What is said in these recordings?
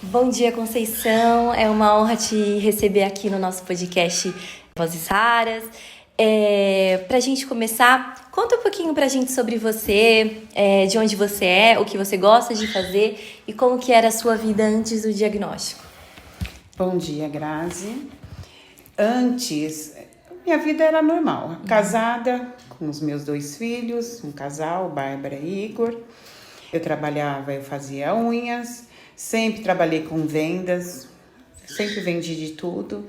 Bom dia, Conceição. É uma honra te receber aqui no nosso podcast Vozes Raras. Pra gente começar, conta um pouquinho pra gente sobre você, de onde você é, o que você gosta de fazer e como que era a sua vida antes do diagnóstico. Bom dia, Grazi. Antes, minha vida era normal. Casada, com os meus 2 filhos, um casal, Bárbara e Igor. Eu trabalhava, eu fazia unhas, sempre trabalhei com vendas, sempre vendi de tudo.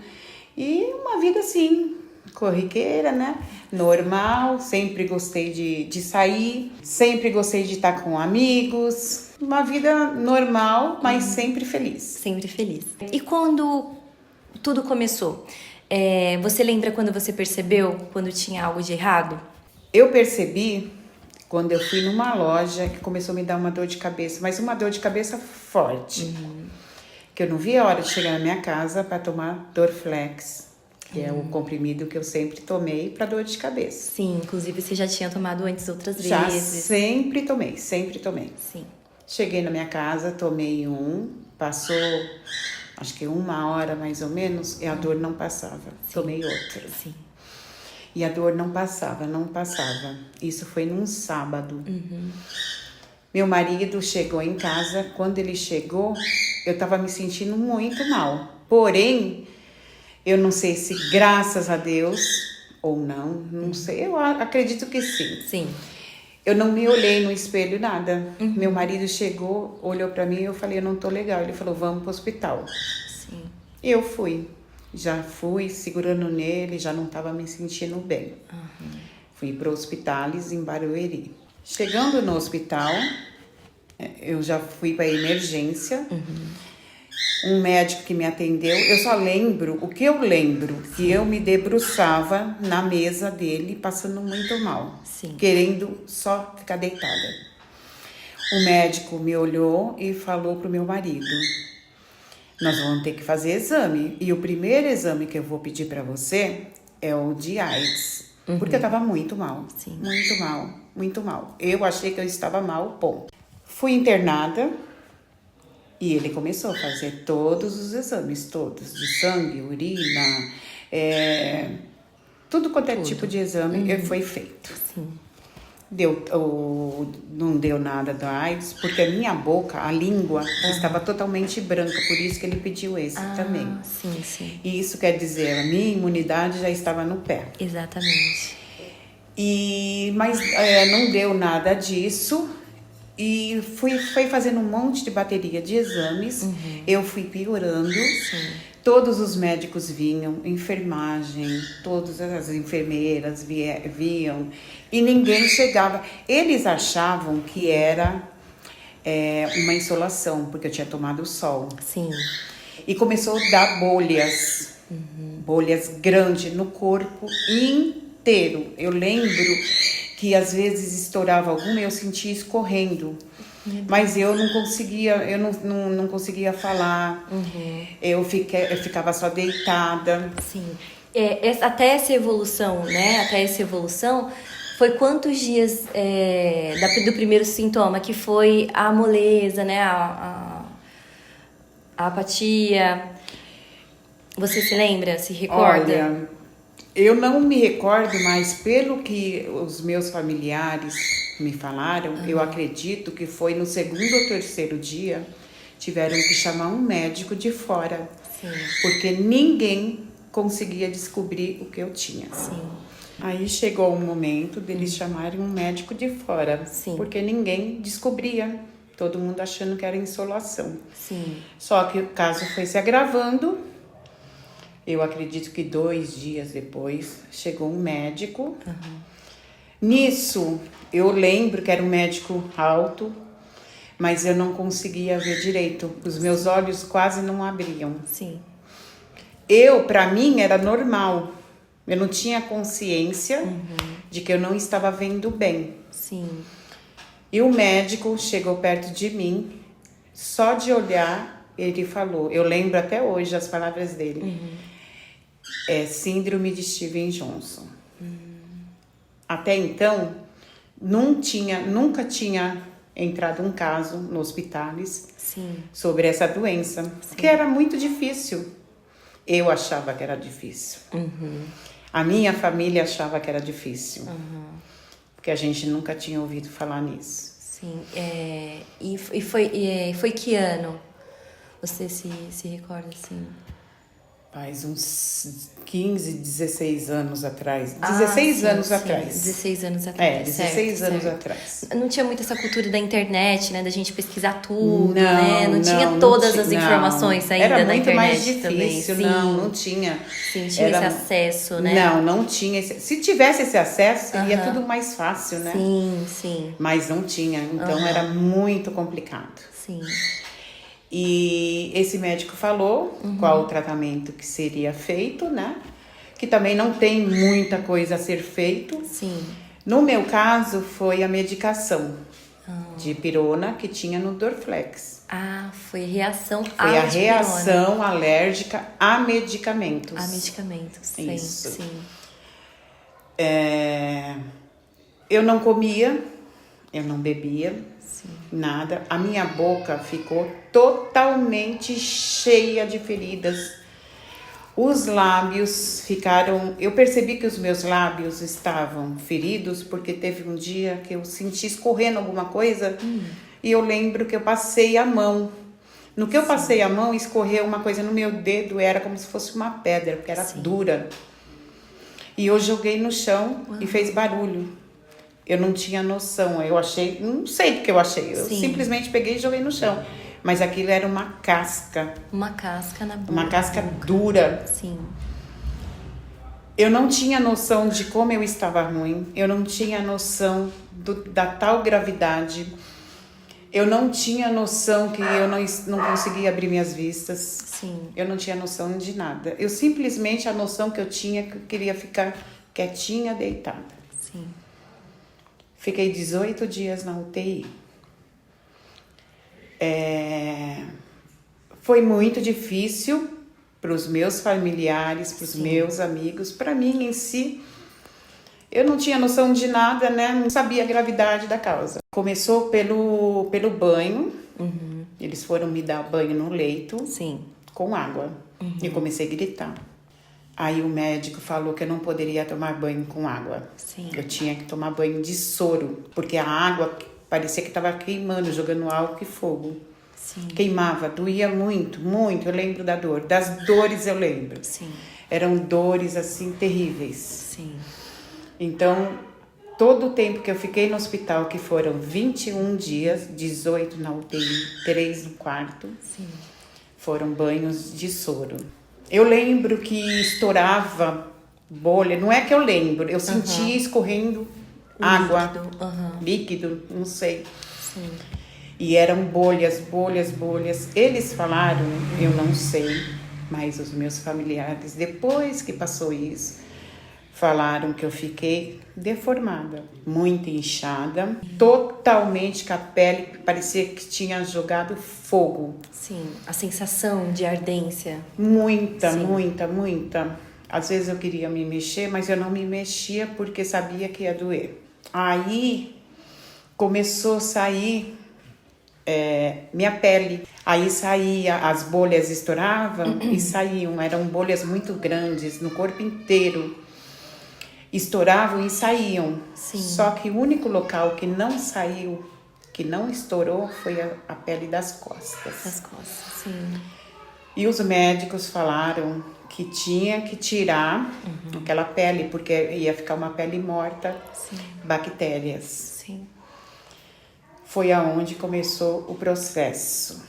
E uma vida assim, corriqueira, né? Normal, sempre gostei de sair, sempre gostei de estar com amigos. Uma vida normal, mas sempre feliz. Sempre feliz. E quando tudo começou? Você lembra quando você percebeu quando tinha algo de errado? Eu percebi quando eu fui numa loja que começou a me dar uma dor de cabeça, mas uma dor de cabeça forte. Que eu não via a hora de chegar na minha casa para tomar Dorflex, que é o comprimido que eu sempre tomei para dor de cabeça. Sim, inclusive você já tinha tomado antes outras Já vezes. sempre tomei, sempre tomei. Sim. Cheguei na minha casa, tomei passou acho que 1 hora mais ou menos e a dor não passava. Tomei outra. Sim. E a dor não passava. Isso foi num sábado. Meu marido chegou em casa. Quando ele chegou, eu tava me sentindo muito mal. Porém, eu não sei se graças a Deus ou não sei. Eu acredito que sim. Sim. Eu não me olhei no espelho, nada. Meu marido chegou, olhou pra mim e eu falei, eu não tô legal. Ele falou, vamos pro hospital. Sim. Eu fui. Já fui segurando nele, já não estava me sentindo bem. Fui para o Hospitalis em Barueri. Chegando no hospital, eu já fui para a emergência. Um médico que me atendeu, eu só lembro, o que eu lembro, que eu me debruçava na mesa dele, passando muito mal. Sim. Querendo só ficar deitada. O médico me olhou e falou pro meu marido, nós vamos ter que fazer exame. E o primeiro exame que eu vou pedir para você é o de AIDS. Porque eu tava muito mal. Sim. Muito mal, muito mal. Eu achei que eu estava mal, ponto. Fui internada e ele começou a fazer todos os exames, todos. De sangue, urina, tudo quanto é tipo de exame foi feito. Sim. Não deu nada da AIDS, porque a minha boca, a língua, estava totalmente branca, por isso que ele pediu esse também. Sim, sim. E isso quer dizer, a minha imunidade já estava no pé. Exatamente. Mas não deu nada disso, e fui fazendo um monte de bateria de exames, eu fui piorando. Sim. Todos os médicos vinham, enfermagem, todas as enfermeiras viam e ninguém chegava. Eles achavam que era uma insolação, porque eu tinha tomado sol. Sim. E começou a dar bolhas, bolhas grandes no corpo inteiro. Eu lembro que às vezes estourava alguma e eu sentia escorrendo. Mas eu não conseguia, não conseguia falar, eu ficava só deitada. Sim. Até essa evolução, né? Até essa evolução, foi quantos dias do primeiro sintoma, que foi a moleza, né? A apatia. Você se lembra? Se recorda? Olha, eu não me recordo, mas pelo que os meus familiares me falaram, eu acredito que foi no 2º ou 3º dia, tiveram que chamar um médico de fora. Sim. Porque ninguém conseguia descobrir o que eu tinha. Sim. Aí chegou o momento deles chamarem um médico de fora. Sim. Porque ninguém descobria. Todo mundo achando que era insolação. Sim. Só que o caso foi se agravando. Eu acredito que 2 dias depois chegou um médico. Nisso, eu lembro que era um médico alto, mas eu não conseguia ver direito. Os meus olhos quase não abriam. Sim. Pra mim, era normal. Eu não tinha consciência de que eu não estava vendo bem. Sim. E o médico chegou perto de mim, só de olhar, ele falou, eu lembro até hoje as palavras dele, síndrome de Steven Johnson. Até então, nunca tinha entrado um caso no hospitalis Sim. sobre essa doença, que era muito difícil. Eu achava que era difícil. A minha família achava que era difícil. Porque a gente nunca tinha ouvido falar nisso. Sim. E foi que ano? Você se recorda, assim? Faz uns 15, 16 anos atrás. 16 anos sim. atrás. 16 anos atrás. 16 anos certo. atrás. Não tinha muito essa cultura da internet, né? Da gente pesquisar tudo, Não, né? Não tinha todas as informações ainda era na muito internet mais difícil, também. Sim. não tinha. Sim, tinha esse acesso, né? Não tinha. Se tivesse esse acesso, seria tudo mais fácil, né? Sim. Mas não tinha, então era muito complicado. Sim. E esse médico falou qual o tratamento que seria feito, né? Que também não tem muita coisa a ser feito. Sim. No meu caso, foi a medicação de pirona que tinha no Dorflex. Foi reação Foi a reação alérgica a medicamentos. A medicamentos, sim. Isso. Sim. Eu não comia, eu não bebia. Nada. A minha boca ficou totalmente cheia de feridas. Os lábios ficaram... Eu percebi que os meus lábios estavam feridos porque teve um dia que eu senti escorrendo alguma coisa e eu lembro que eu passei a mão. No que eu passei a mão, escorreu uma coisa no meu dedo, era como se fosse uma pedra, porque era dura. E eu joguei no chão e fez barulho. Eu não tinha noção, eu achei, não sei o que eu achei, eu simplesmente peguei e joguei no chão. Mas aquilo era uma casca. Uma casca na boca. Uma casca dura. Sim. Eu não tinha noção de como eu estava ruim, eu não tinha noção da tal gravidade, eu não tinha noção que eu não conseguia abrir minhas vistas. Sim. Eu não tinha noção de nada. Eu simplesmente, a noção que eu tinha, que eu queria ficar quietinha, deitada. Sim. Fiquei 18 dias na UTI. Foi muito difícil para os meus familiares, para os meus amigos, para mim em si. Eu não tinha noção de nada, né? Não sabia a gravidade da causa. Começou pelo banho. Eles foram me dar banho no leito. Sim. Com água. E eu comecei a gritar. Aí o médico falou que eu não poderia tomar banho com água. Sim. Eu tinha que tomar banho de soro, porque a água parecia que estava queimando, jogando álcool e fogo. Sim. Queimava, doía muito, muito. Eu lembro da dor. Das dores eu lembro. Sim. Eram dores assim terríveis. Sim. Então, todo o tempo que eu fiquei no hospital, que foram 21 dias, 18 na UTI, 3 no quarto, foram banhos de soro. Eu lembro que estourava bolha, não é que eu lembro, eu sentia escorrendo água, líquido, não sei. Sim. E eram bolhas. Eles falaram, eu não sei, mas os meus familiares, depois que passou isso, falaram que eu fiquei deformada, muito inchada, totalmente com a pele que parecia que tinha jogado fogo. Sim, a sensação de ardência. Muita. Às vezes eu queria me mexer, mas eu não me mexia porque sabia que ia doer. Aí começou a sair minha pele. Aí saía, as bolhas estouravam e saíam. Eram bolhas muito grandes no corpo inteiro. Estouravam e saíam. Sim. Só que o único local que não saiu, que não estourou, foi a pele das costas. Das costas, sim. E os médicos falaram que tinha que tirar aquela pele, porque ia ficar uma pele morta, bactérias. Sim. Foi aonde começou o processo.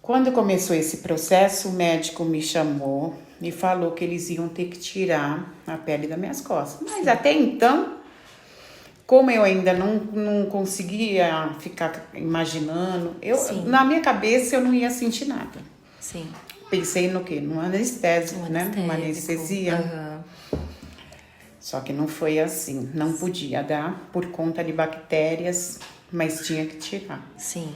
Quando começou esse processo, o médico me chamou e falou que eles iam ter que tirar a pele das minhas costas. Mas até então, como eu ainda não conseguia ficar imaginando, na minha cabeça eu não ia sentir nada. Sim. Pensei no quê? No anestésico, né? Uma anestesia. Só que não foi assim. Não podia dar por conta de bactérias, mas tinha que tirar. Sim.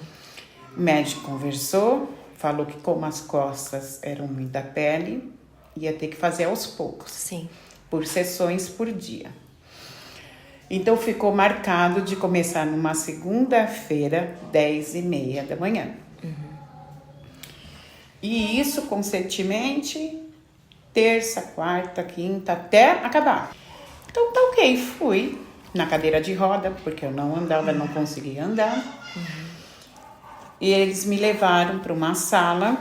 O médico conversou, falou que como as costas eram muita pele, ia ter que fazer aos poucos. Sim. Por sessões por dia. Então ficou marcado de começar numa segunda-feira, 10h30 da manhã. E isso constantemente, terça, quarta, quinta, até acabar. Então tá ok, fui na cadeira de roda, porque eu não andava, não conseguia andar. E eles me levaram para uma sala.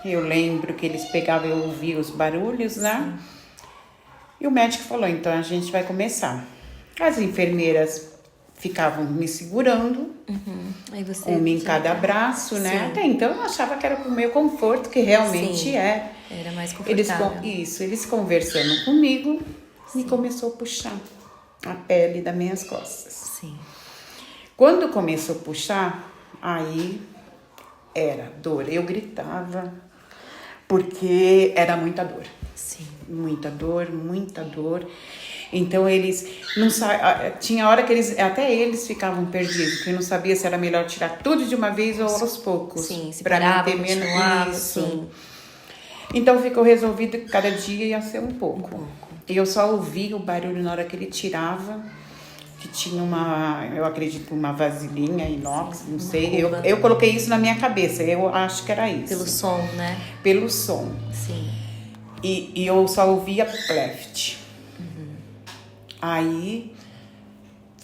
Eu lembro que eles pegavam, eu ouvia os barulhos, né? E o médico falou, então a gente vai começar. As enfermeiras ficavam me segurando, Aí você uma em cada braço, né? Sim. Até então eu achava que era pro meu conforto, que realmente Sim. é. Era mais Eles, confortável. eles conversando comigo e começou a puxar a pele das minhas costas. Sim. Quando começou a puxar, aí era dor. Eu gritava, porque era muita dor. Sim. Muita dor, muita dor. Então eles não tinha hora que até eles ficavam perdidos, porque não sabia se era melhor tirar tudo de uma vez ou aos poucos. Sim, se para parava, não ter menos continuava, isso. sim. Então ficou resolvido que cada dia ia ser um pouco. E eu só ouvia o barulho na hora que ele tirava, que tinha eu acredito, uma vasilhinha inox, não sei. Eu coloquei isso na minha cabeça, eu acho que era isso. Pelo som, né? Pelo som. Sim. E eu só ouvia pleft. Aí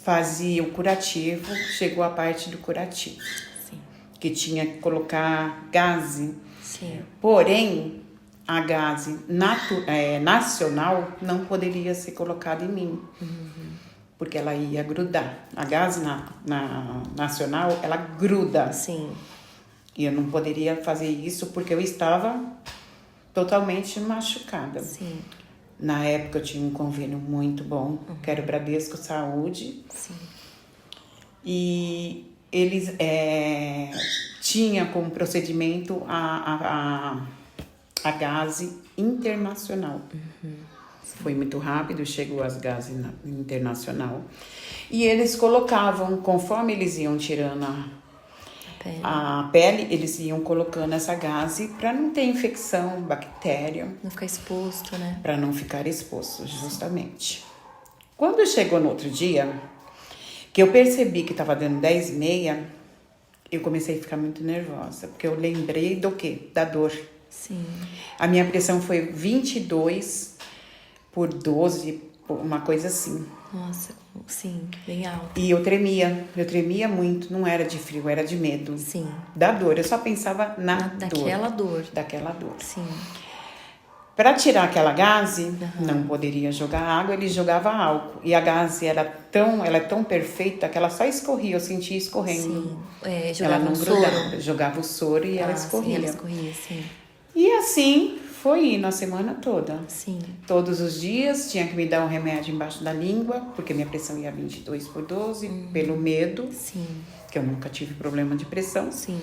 fazia o curativo, chegou a parte do curativo. Sim. Que tinha que colocar gaze. Sim. Porém, a gaze nacional não poderia ser colocada em mim. Porque ela ia grudar. A gaze nacional, ela gruda. Sim. E eu não poderia fazer isso porque eu estava totalmente machucada. Sim. Na época eu tinha um convênio muito bom, que era o Bradesco Saúde. Sim. E eles tinham como procedimento a gaze internacional. Foi muito rápido, chegou as gases internacional. E eles colocavam, conforme eles iam tirando a pele, eles iam colocando essa gaze para não ter infecção, bactéria. Não ficar exposto, né? Para não ficar exposto, justamente. Quando chegou no outro dia, que eu percebi que estava dando 10h30, eu comecei a ficar muito nervosa, porque eu lembrei do quê? Da dor. Sim. A minha pressão foi 22/12, uma coisa assim. Nossa, sim, bem alto. E eu tremia muito, não era de frio, era de medo. Sim. Da dor, eu só pensava Daquela dor. Daquela dor. Sim. Para tirar aquela gaze, não poderia jogar água, ele jogava álcool. E a gaze ela é tão perfeita que ela só escorria, eu sentia escorrendo. Sim. Ela Jogava não um grudava, soro. jogava o soro e ela escorria. Sim, ela escorria, sim. E assim foi indo a semana toda. Sim. Todos os dias tinha que me dar um remédio embaixo da língua, porque minha pressão ia 22/12, pelo medo, Sim. que eu nunca tive problema de pressão. Sim.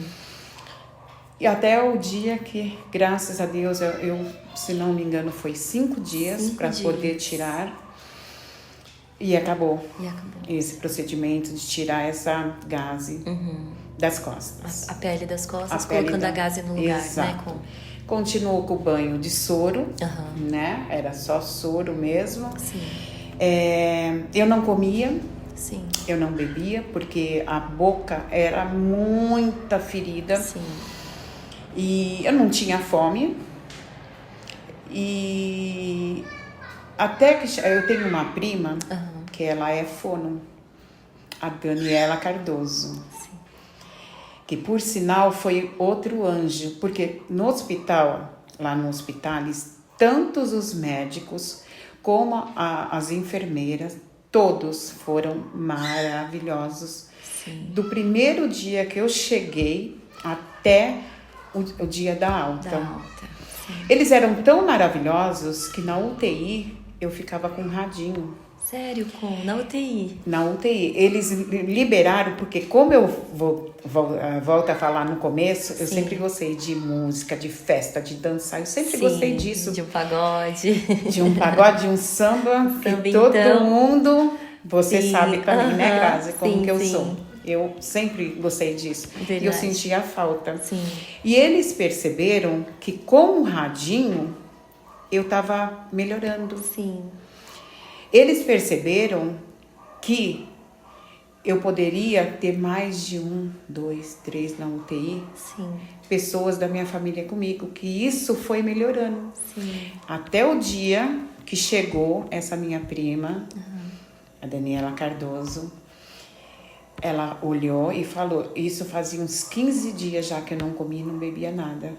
E até o dia que, graças a Deus, eu se não me engano, foi 5 dias para poder tirar. E acabou. Esse procedimento de tirar essa gaze das costas. A pele das costas, colocando a gaze no lugar, Exato. né? Continuou com o banho de soro, né? Era só soro mesmo. Sim. Eu não comia. Sim. Eu não bebia, porque a boca era muita ferida. Sim. E eu não tinha fome. E até que eu tenho uma prima, que ela é fono, a Daniela Cardoso. Sim. Que por sinal foi outro anjo, porque no hospital, lá no Hospitalis, tantos os médicos como as enfermeiras, todos foram maravilhosos. Sim. Do primeiro dia que eu cheguei até o dia da alta. Eles eram tão maravilhosos que na UTI eu ficava com um radinho. Sério, na UTI? Na UTI. Eles liberaram, porque como eu volto a falar no começo, eu sempre gostei de música, de festa, de dançar. Eu sempre gostei disso. De um pagode. De um pagode, de um samba, que todo mundo... Você sabe também, né, Grazi, como que eu sou. Eu sempre gostei disso. Verdade. E eu sentia falta. Sim. E eles perceberam que com o radinho eu estava melhorando. Sim. Eles perceberam que eu poderia ter mais de 1, 2, 3 na UTI. Sim. Pessoas da minha família comigo, que isso foi melhorando. Sim. Até o dia que chegou essa minha prima, a Daniela Cardoso, ela olhou e falou, isso fazia uns 15 dias já que eu não comia e não bebia nada.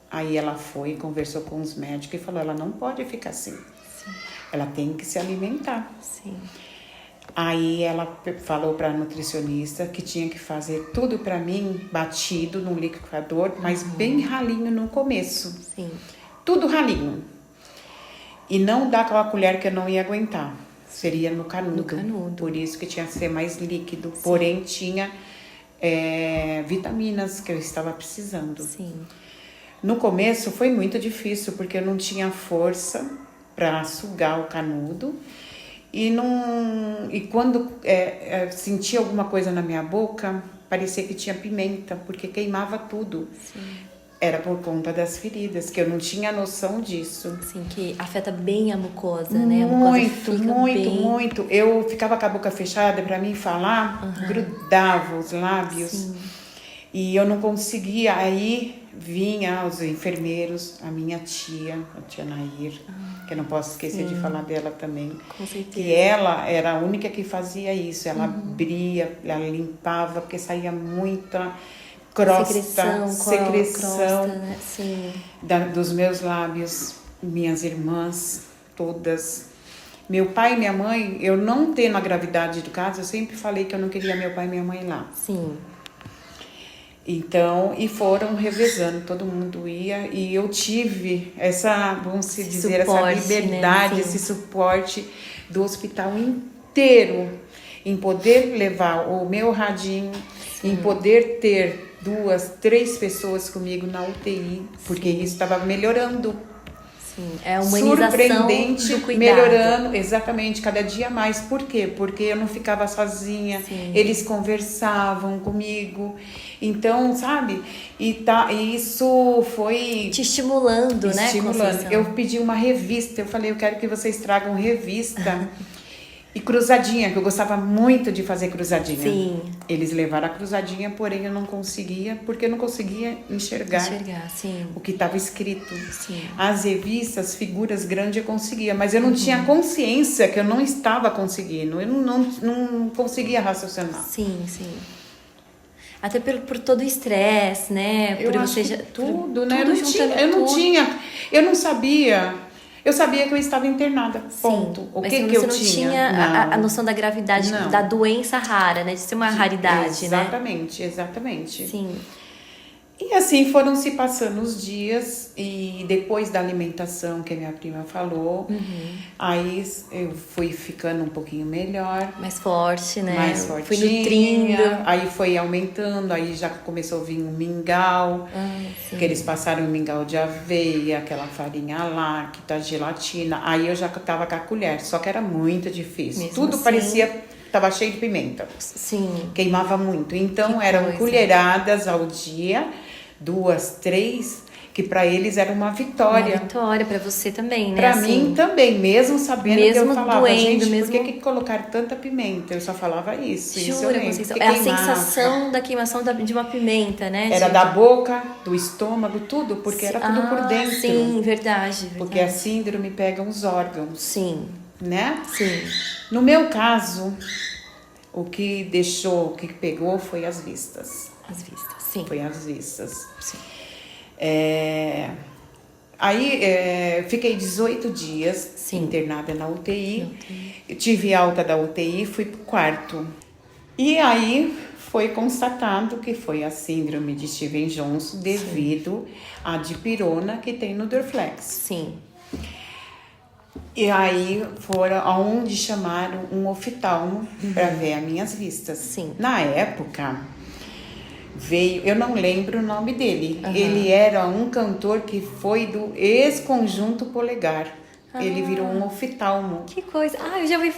Aí ela foi, conversou com os médicos e falou, ela não pode ficar assim. Sim. Ela tem que se alimentar. Sim. Aí ela falou para a nutricionista que tinha que fazer tudo para mim batido no liquidificador, mas bem ralinho no começo. Sim. Tudo ralinho. E não dar com a colher que eu não ia aguentar. Seria no canudo. No canudo. Por isso que tinha que ser mais líquido. Sim. Porém, tinha vitaminas que eu estava precisando. Sim. No começo foi muito difícil, porque eu não tinha força para sugar o canudo. E quando sentia alguma coisa na minha boca, parecia que tinha pimenta, porque queimava tudo. Sim. Era por conta das feridas, que eu não tinha noção disso. Sim, que afeta bem a mucosa, né? A mucosa Muito. Eu ficava com a boca fechada, para mim falar, grudava os lábios. Sim. E eu não conseguia. Aí vinha os enfermeiros, a minha tia, a tia Nair, que eu não posso esquecer de falar dela também. Com certeza. Que ela era a única que fazia isso. Ela abria, ela limpava, porque saía muita secreção, crosta, né? Sim. Dos meus lábios. Minhas irmãs, todas. Meu pai e minha mãe, eu não tendo a gravidade do caso, eu sempre falei que eu não queria meu pai e minha mãe lá. Sim. Então, e foram revezando, todo mundo ia, e eu tive essa, vamos dizer, suporte, essa liberdade, né? Esse suporte do hospital inteiro, em poder levar o meu radinho, em poder ter 2, 3 pessoas comigo na UTI, porque isso estava melhorando. Sim, é a humanização surpreendente, do cuidado. Melhorando, exatamente, cada dia mais. Por quê? Porque eu não ficava sozinha, eles conversavam comigo. Então, sabe? E isso foi... Te estimulando, né? Estimulando. Eu pedi uma revista, eu falei, eu quero que vocês tragam revista e cruzadinha, que eu gostava muito de fazer cruzadinha. Sim. Eles levaram a cruzadinha, porém eu não conseguia, porque eu não conseguia enxergar sim. o que estava escrito. Sim. As revistas, figuras grandes eu conseguia, mas eu não tinha consciência que eu não estava conseguindo, eu não conseguia raciocinar. Sim. Até por todo o estresse, né? Eu por acho você que já, tudo, né? Eu não sabia. Eu sabia que eu estava internada, ponto. Sim, o mas que você eu não tinha? tinha a noção da gravidade, Não. da doença rara, né? De ser uma raridade, Exatamente. Sim. E assim foram se passando os dias, e depois da alimentação que a minha prima falou, aí eu fui ficando um pouquinho melhor. Mais forte, né? Mais fortinha. Fui nutrindo. Aí foi aumentando, aí já começou a vir um mingau, que eles passaram um mingau de aveia, aquela farinha láctea, gelatina. Aí eu já tava com a colher, só que era muito difícil. Mesmo Tudo assim, parecia... Tava cheio de pimenta. Sim. Queimava muito. Então, eram coisa. colheradas ao dia, 2, 3, que para eles era uma vitória. Uma vitória para você também, né? Para assim, mim também, mesmo sabendo que eu falava, doendo, gente, mesmo... por que colocaram tanta pimenta? Eu só falava isso. Jura, Conceição? É a sensação da queimação de uma pimenta, né? Era da boca, do estômago, tudo, porque era tudo por dentro. Sim, verdade. Porque a síndrome pega os órgãos. Sim. Né? Sim. No meu caso, o que pegou foi as vistas. As vistas, sim. Foi as vistas. Sim. Aí fiquei 18 dias internada na UTI. Tive alta da UTI, fui pro quarto. E aí foi constatado que foi a síndrome de Steven Johnson devido à dipirona que tem no Dorflex. Sim. E aí foram aonde chamaram um oftalmo para ver as minhas vistas. Sim. Na época veio, eu não lembro o nome dele. Ele era um cantor que foi do ex-conjunto Polegar. Ele virou um oftalmo. Que coisa. Eu já ouvi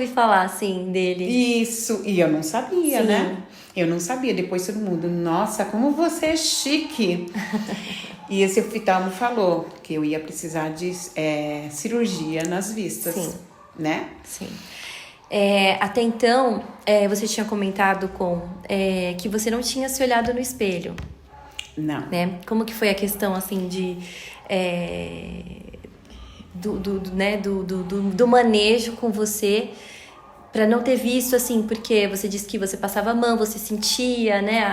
falar, sim, dele. Isso, e eu não sabia, né? Eu não sabia. Depois todo mundo, nossa, como você é chique. E esse oftalmo falou que eu ia precisar de cirurgia nas vistas, né? Sim. Até então, você tinha comentado que você não tinha se olhado no espelho. Não. Né? Como que foi a questão, assim, do manejo com você, para não ter visto, assim, porque você disse que você passava a mão, você sentia, né,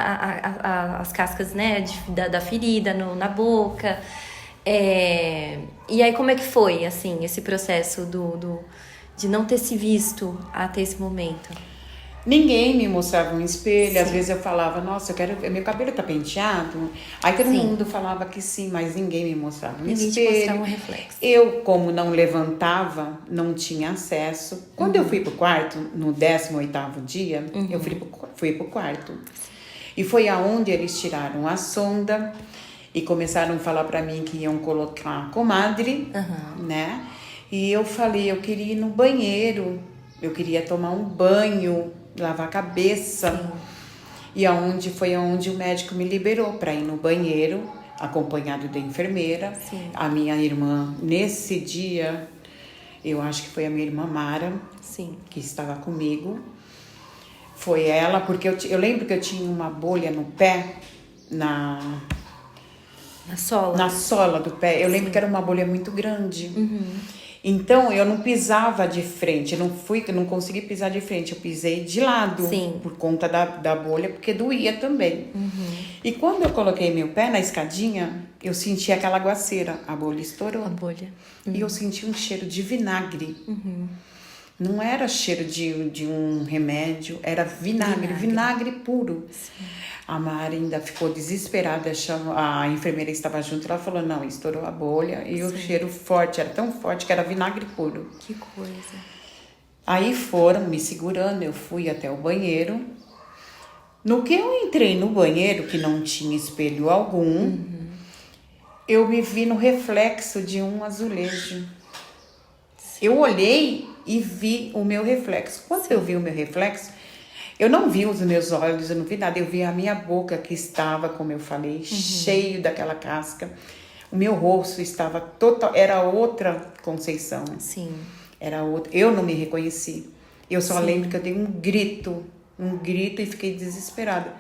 as cascas, né, da ferida na boca. E aí, como é que foi, assim, esse processo de não ter se visto até esse momento? Ninguém me mostrava um espelho. Sim. Às vezes eu falava, nossa, meu cabelo tá penteado. Aí todo Sim. mundo falava que sim, mas ninguém me mostrava um Ninguém espelho. te mostrava um reflexo. Eu, como não levantava, não tinha acesso. Quando eu fui pro quarto, no 18º dia, eu fui pro quarto. E foi aonde eles tiraram a sonda e começaram a falar pra mim que iam colocar a comadre, né? E eu falei, eu queria ir no banheiro, eu queria tomar um banho, lavar a cabeça. Sim. E foi aonde o médico me liberou para ir no banheiro, acompanhado da enfermeira. Sim. A minha irmã, nesse dia, eu acho que foi a minha irmã Mara, Sim. que estava comigo. Foi ela, porque eu lembro que eu tinha uma bolha no pé, na sola do pé. Eu lembro que era uma bolha muito grande. Então, eu não pisava de frente, eu não consegui pisar de frente, eu pisei de lado. Sim. Por conta da bolha, porque doía também. E quando eu coloquei meu pé na escadinha, eu senti aquela aguaceira, a bolha estourou. A bolha. E eu senti um cheiro de vinagre. Não era cheiro de um remédio, era vinagre puro. Sim. A Mara ainda ficou desesperada, a enfermeira estava junto, ela falou, não, estourou a bolha. E o cheiro forte, era tão forte que era vinagre puro. Que coisa. Aí foram me segurando, eu fui até o banheiro. No que eu entrei no banheiro, que não tinha espelho algum, eu me vi no reflexo de um azulejo. Eu olhei e vi o meu reflexo. Quando eu vi o meu reflexo, eu não vi os meus olhos, eu não vi nada. Eu vi a minha boca que estava, como eu falei, cheio daquela casca. O meu rosto estava total, era outra Conceição. Sim. Era outra. Eu não me reconheci. Eu só lembro que eu dei um grito e fiquei desesperada.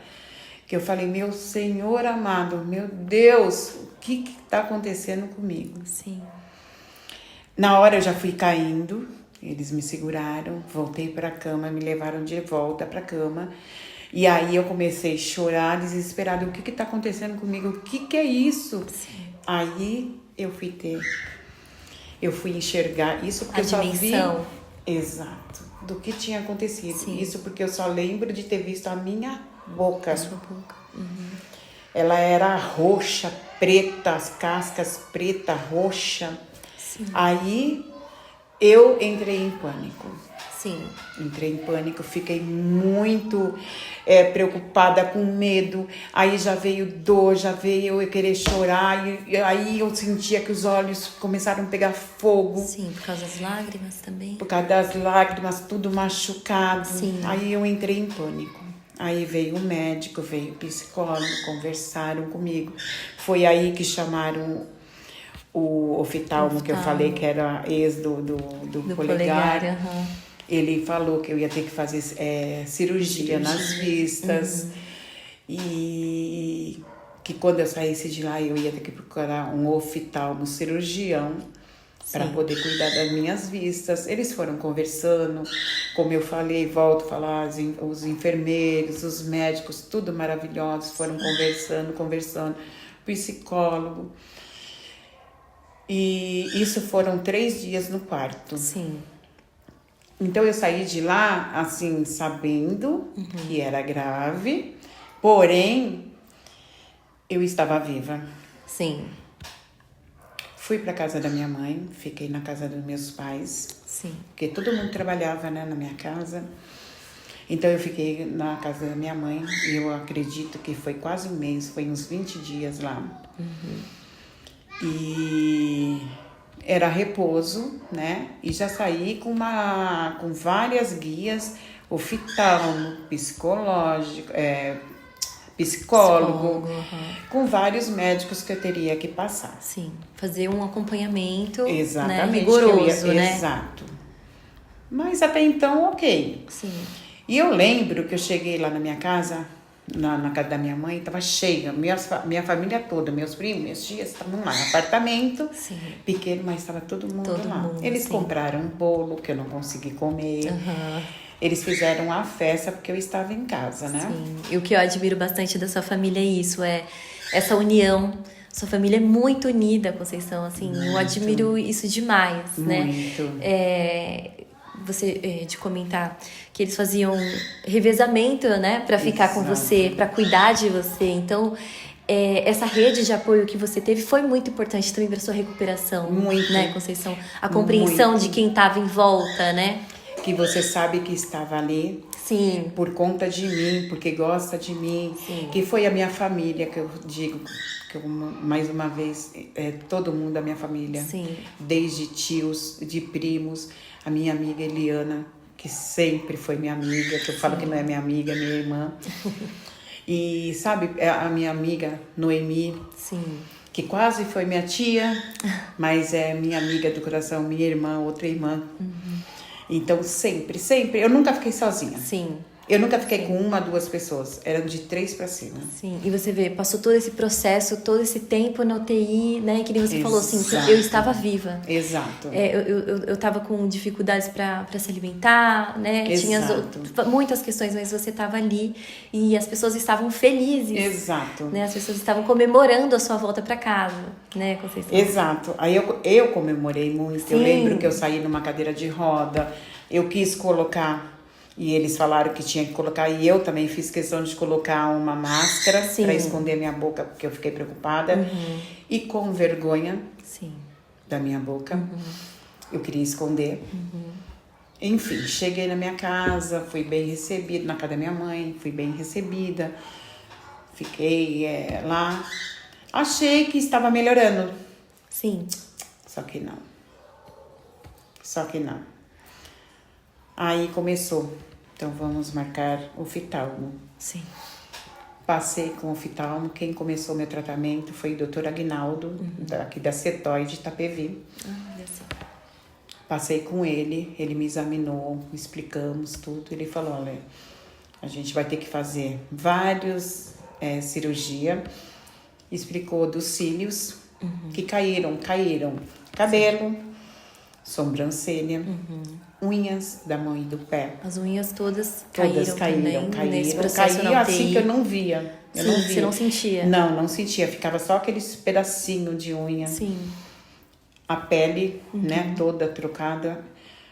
Que eu falei, meu Senhor amado, meu Deus, o que está acontecendo comigo? Sim. Na hora eu já fui caindo. Eles me seguraram, voltei para a cama, me levaram de volta para a cama. E aí eu comecei a chorar, desesperada. O que está acontecendo comigo? O que é isso? Sim. Aí eu fui enxergar isso porque eu só vi... Exato. Do que tinha acontecido. Sim. Isso porque eu só lembro de ter visto a minha boca. A sua boca. Ela era roxa, preta, as cascas preta, roxa. Sim. Aí... eu entrei em pânico. Sim. Entrei em pânico, fiquei muito preocupada, com medo. Aí já veio dor, já veio eu querer chorar. E aí eu sentia que os olhos começaram a pegar fogo. Sim, por causa das lágrimas também. Por causa das lágrimas, tudo machucado. Sim. Aí eu entrei em pânico. Aí veio o médico, veio o psicólogo, conversaram comigo. Foi aí que chamaram... o oftalmo que eu falei que era ex do polegar. Ele falou que eu ia ter que fazer cirurgia nas vistas. E que quando eu saísse de lá eu ia ter que procurar um oftalmo cirurgião para poder cuidar das minhas vistas. Eles foram conversando, como eu falei, volto a falar, os enfermeiros, os médicos, tudo maravilhosos, foram conversando, psicólogo. E isso foram 3 dias no quarto. Sim. Então eu saí de lá, assim, sabendo que era grave, porém, eu estava viva. Sim. Fui para casa da minha mãe, fiquei na casa dos meus pais. Sim. Porque todo mundo trabalhava, né, na minha casa. Então eu fiquei na casa da minha mãe e eu acredito que foi quase um mês, foi uns 20 dias lá. E era repouso, né? E já saí com várias guias, oftalmo, psicólogo, com vários médicos que eu teria que passar. Sim, fazer um acompanhamento, exatamente, né, rigoroso, né? Exato. Mas até então, ok. Sim. E eu lembro que eu cheguei lá na minha casa, na casa da minha mãe, estava cheia. Minha família toda, meus primos, minhas tias estavam lá. Apartamento Sim. pequeno, mas estava todo mundo Todo lá. mundo, Eles sim. compraram um bolo que eu não consegui comer. Aham. Eles fizeram a festa porque eu estava em casa, né? Sim. E o que eu admiro bastante da sua família é isso, é essa união. Sua família é muito unida, Conceição, assim, eu admiro isso demais, né? Muito. Você de comentar que eles faziam revezamento, né, para ficar com Exato. você, para cuidar de você. Então, essa rede de apoio que você teve foi muito importante também para sua recuperação, Muito. né, Conceição? A compreensão Muito. de quem estava em volta, né? Que você sabe que estava ali Sim. por conta de mim, porque gosta de mim. Sim. Que foi a minha família, que eu digo, que eu, mais uma vez, todo mundo da minha família. Sim. Desde tios, de primos, a minha amiga Eliana, que sempre foi minha amiga, que eu falo que não é minha amiga, é minha irmã. E sabe, a minha amiga Noemi, Sim. que quase foi minha tia, mas é minha amiga do coração, minha irmã, outra irmã. Então, sempre, eu nunca fiquei sozinha. Sim. Eu nunca fiquei com uma, duas pessoas. Eram de 3 para cima. Sim, e você vê, passou todo esse processo, todo esse tempo na UTI, né? Que nem você falou assim, Exato. eu estava viva. Exato. Eu tava com dificuldades para se alimentar, né? Tinha Exato. muitas questões, mas você estava ali e as pessoas estavam felizes. Exato. Né? As pessoas estavam comemorando a sua volta para casa, né, Conceição? Exato. Aí eu comemorei muito. Sim. Eu lembro que eu saí numa cadeira de roda. Eu quis colocar, e eles falaram que tinha que colocar, e eu também fiz questão de colocar uma máscara Sim. para esconder minha boca, porque eu fiquei preocupada. E com vergonha Sim. da minha boca, eu queria esconder. Enfim, cheguei na minha casa, fui bem recebida, na casa da minha mãe, fui bem recebida. Fiquei lá. Achei que estava melhorando. Sim. Só que não. Só que não. Aí começou. Então vamos marcar o oftalmo. Sim. Passei com o oftalmo. Quem começou meu tratamento foi o Dr. Aguinaldo, aqui da Cetói de Itapevi. Olha só. Passei com ele, ele me examinou, explicamos tudo. Ele falou, olha, a gente vai ter que fazer várias cirurgias. Explicou dos cílios que caíram. Cabelo, sobrancelha, unhas da mão e do pé. As unhas todas Todas caíram também nesse processo caíam na assim UTI. que eu não via. Eu Sim, não via. você não sentia? Não sentia. Ficava só aqueles pedacinhos de unha. Sim. A pele, né, toda trocada.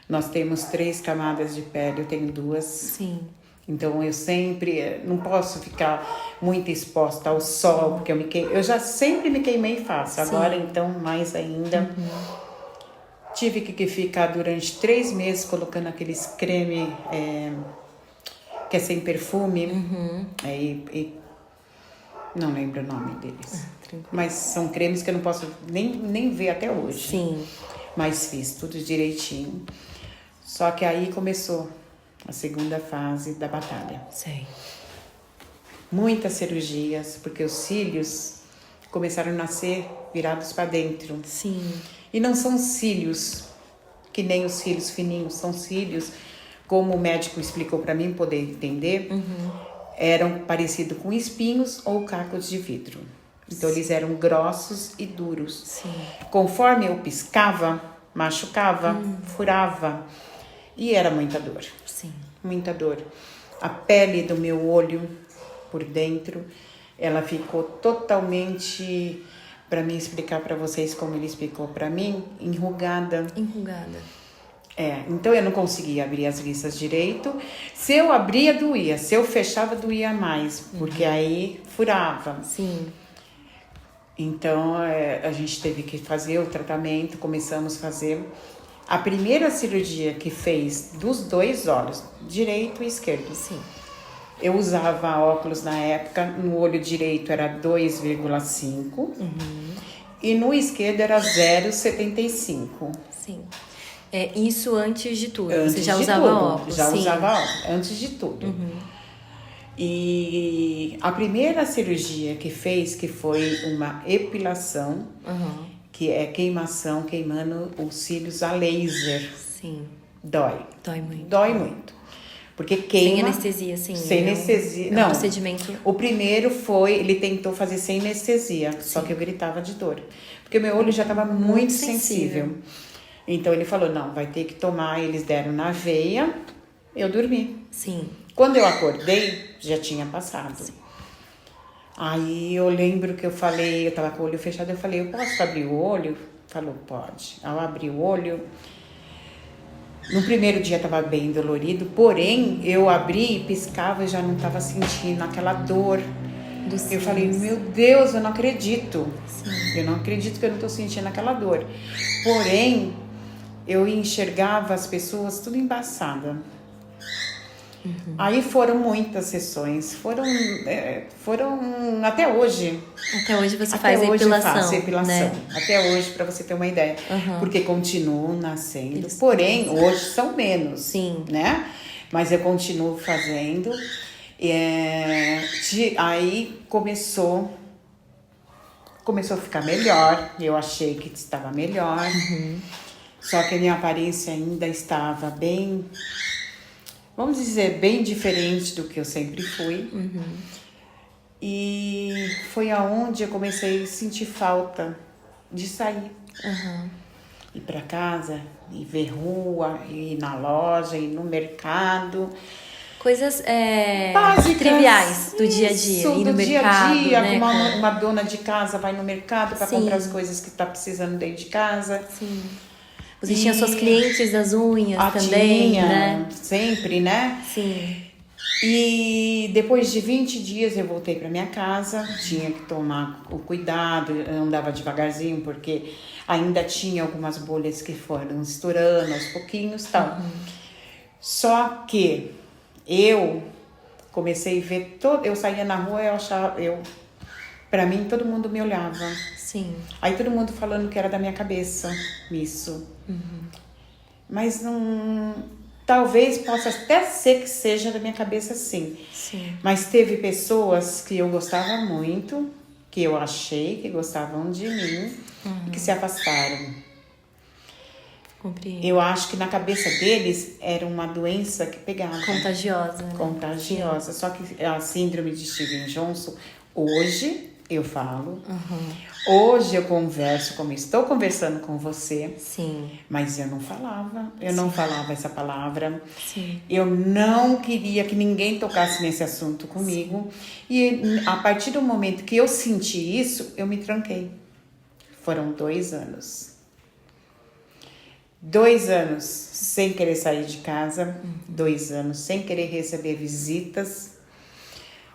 Nós temos 3 camadas de pele, eu tenho 2. Sim. Então eu sempre não posso ficar muito exposta ao sol, porque eu já sempre me queimei fácil. Sim. Agora então mais ainda. Tive que ficar durante 3 meses colocando aqueles creme que é sem perfume. Não lembro o nome deles. Mas são cremes que eu não posso nem ver até hoje. Sim. Mas fiz tudo direitinho. Só que aí começou a segunda fase da batalha. Sei. Muitas cirurgias, porque os cílios começaram a nascer virados para dentro. Sim. E não são cílios que nem os cílios fininhos, são cílios, como o médico explicou para mim poder entender, eram parecidos com espinhos ou cacos de vidro. Então eles eram grossos e duros. Sim. Conforme eu piscava, machucava, furava e era muita dor. Sim. Muita dor. A pele do meu olho por dentro, ela ficou totalmente, para mim explicar para vocês como ele explicou para mim, enrugada. Enrugada. Então eu não conseguia abrir as listas direito. Se eu abria, doía. Se eu fechava, doía mais, porque aí furava. Sim. Então a gente teve que fazer o tratamento, começamos a fazer. A primeira cirurgia que fez dos 2 olhos, direito e esquerdo. Sim. Eu usava óculos na época, no olho direito era 2,5 e no esquerdo era 0,75. Sim. Isso antes de tudo. Antes você já de usava tudo, óculos? Já sim. usava óculos, antes de tudo. E a primeira cirurgia que fez, que foi uma epilação, que é queimação, queimando os cílios a laser. Sim. Dói. Dói muito. Dói muito. Porque queima. Sem anestesia, assim. Sem anestesia. É um Não. procedimento. O primeiro foi, ele tentou fazer sem anestesia, só que eu gritava de dor. Porque meu olho já estava muito sensível. Então ele falou, não, vai ter que tomar. Eles deram na veia, eu dormi. Sim. Quando eu acordei, já tinha passado. Sim. Aí eu lembro que eu falei, eu tava com o olho fechado, eu falei, eu posso abrir o olho? Falou, pode. Ao abrir o olho, no primeiro dia tava bem dolorido, porém eu abri e piscava e já não tava sentindo aquela dor. Eu falei, meu Deus, eu não acredito. Sim. Eu não acredito que eu não tô sentindo aquela dor. Porém, eu enxergava as pessoas tudo embaçada. Aí foram muitas sessões, foram até hoje. Até hoje você Até faz a hoje epilação, faço epilação. né? Até hoje, para você ter uma ideia. Porque continuo nascendo. Porém, hoje são menos. Sim. Né? Mas eu continuo fazendo. Aí começou a ficar melhor. Eu achei que estava melhor. Só que a minha aparência ainda estava bem... Vamos dizer, bem diferente do que eu sempre fui. E foi aonde eu comecei a sentir falta de sair. Ir para casa, ir ver rua, ir na loja, ir no mercado. Coisas Básicas, triviais do dia a dia. Ir no mercado, dia a dia, né? uma dona de casa vai no mercado para Sim. comprar as coisas que está precisando dentro de casa. Sim. Você tinha suas clientes das unhas também, tinha, né? Sempre, né? Sim. E depois de 20 dias eu voltei para minha casa, tinha que tomar o cuidado, eu andava devagarzinho porque ainda tinha algumas bolhas que foram estourando aos pouquinhos e tal. Só que eu comecei a ver, eu saía na rua e para mim todo mundo me olhava. Sim. Aí todo mundo falando que era da minha cabeça, isso. Mas não... Talvez possa até ser que seja da minha cabeça, sim. Mas teve pessoas que eu gostava muito, que eu achei que gostavam de mim e que se afastaram. Compreendo. Eu acho que na cabeça deles era uma doença que pegava. Contagiosa, né? Contagiosa. Só que a síndrome de Steven Johnson, hoje eu falo, hoje eu converso como estou conversando com você, Sim. mas eu não falava, não falava essa palavra, Sim. eu não queria que ninguém tocasse nesse assunto comigo, e a partir do momento que eu senti isso, eu me tranquei. Foram 2 anos. 2 anos sem querer sair de casa, 2 anos sem querer receber visitas.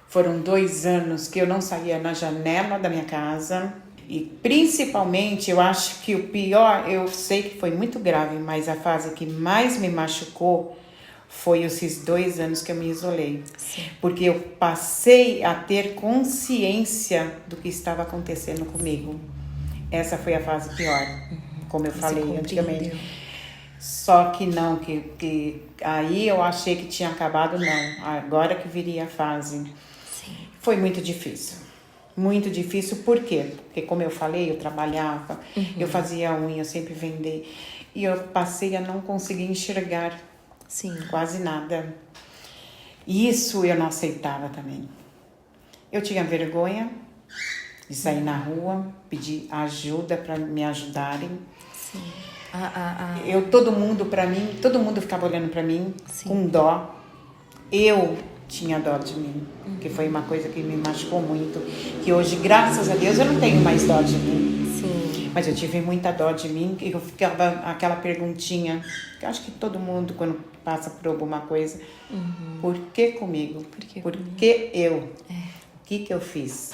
Foram 2 anos que eu não saía na janela da minha casa. E principalmente, eu acho que o pior, eu sei que foi muito grave, mas a fase que mais me machucou foi esses 2 anos que eu me isolei. Porque eu passei a ter consciência do que estava acontecendo comigo. Essa foi a fase pior, como eu falei antigamente. Só que não, que aí eu achei que tinha acabado, não. Agora que viria a fase. Foi muito difícil. Muito difícil, por quê? Porque como eu falei, eu trabalhava, eu fazia unha, eu sempre vendi. E eu passei a não conseguir enxergar quase nada. Isso eu não aceitava também. Eu tinha vergonha de sair na rua, pedir ajuda para me ajudarem. Todo mundo ficava olhando para mim com dó. Eu tinha dó de mim, que foi uma coisa que me machucou muito, que hoje, graças a Deus, eu não tenho mais dó de mim. Mas eu tive muita dó de mim, e eu ficava aquela perguntinha, que eu acho que todo mundo, quando passa por alguma coisa, por que comigo? Por que eu? O que eu fiz?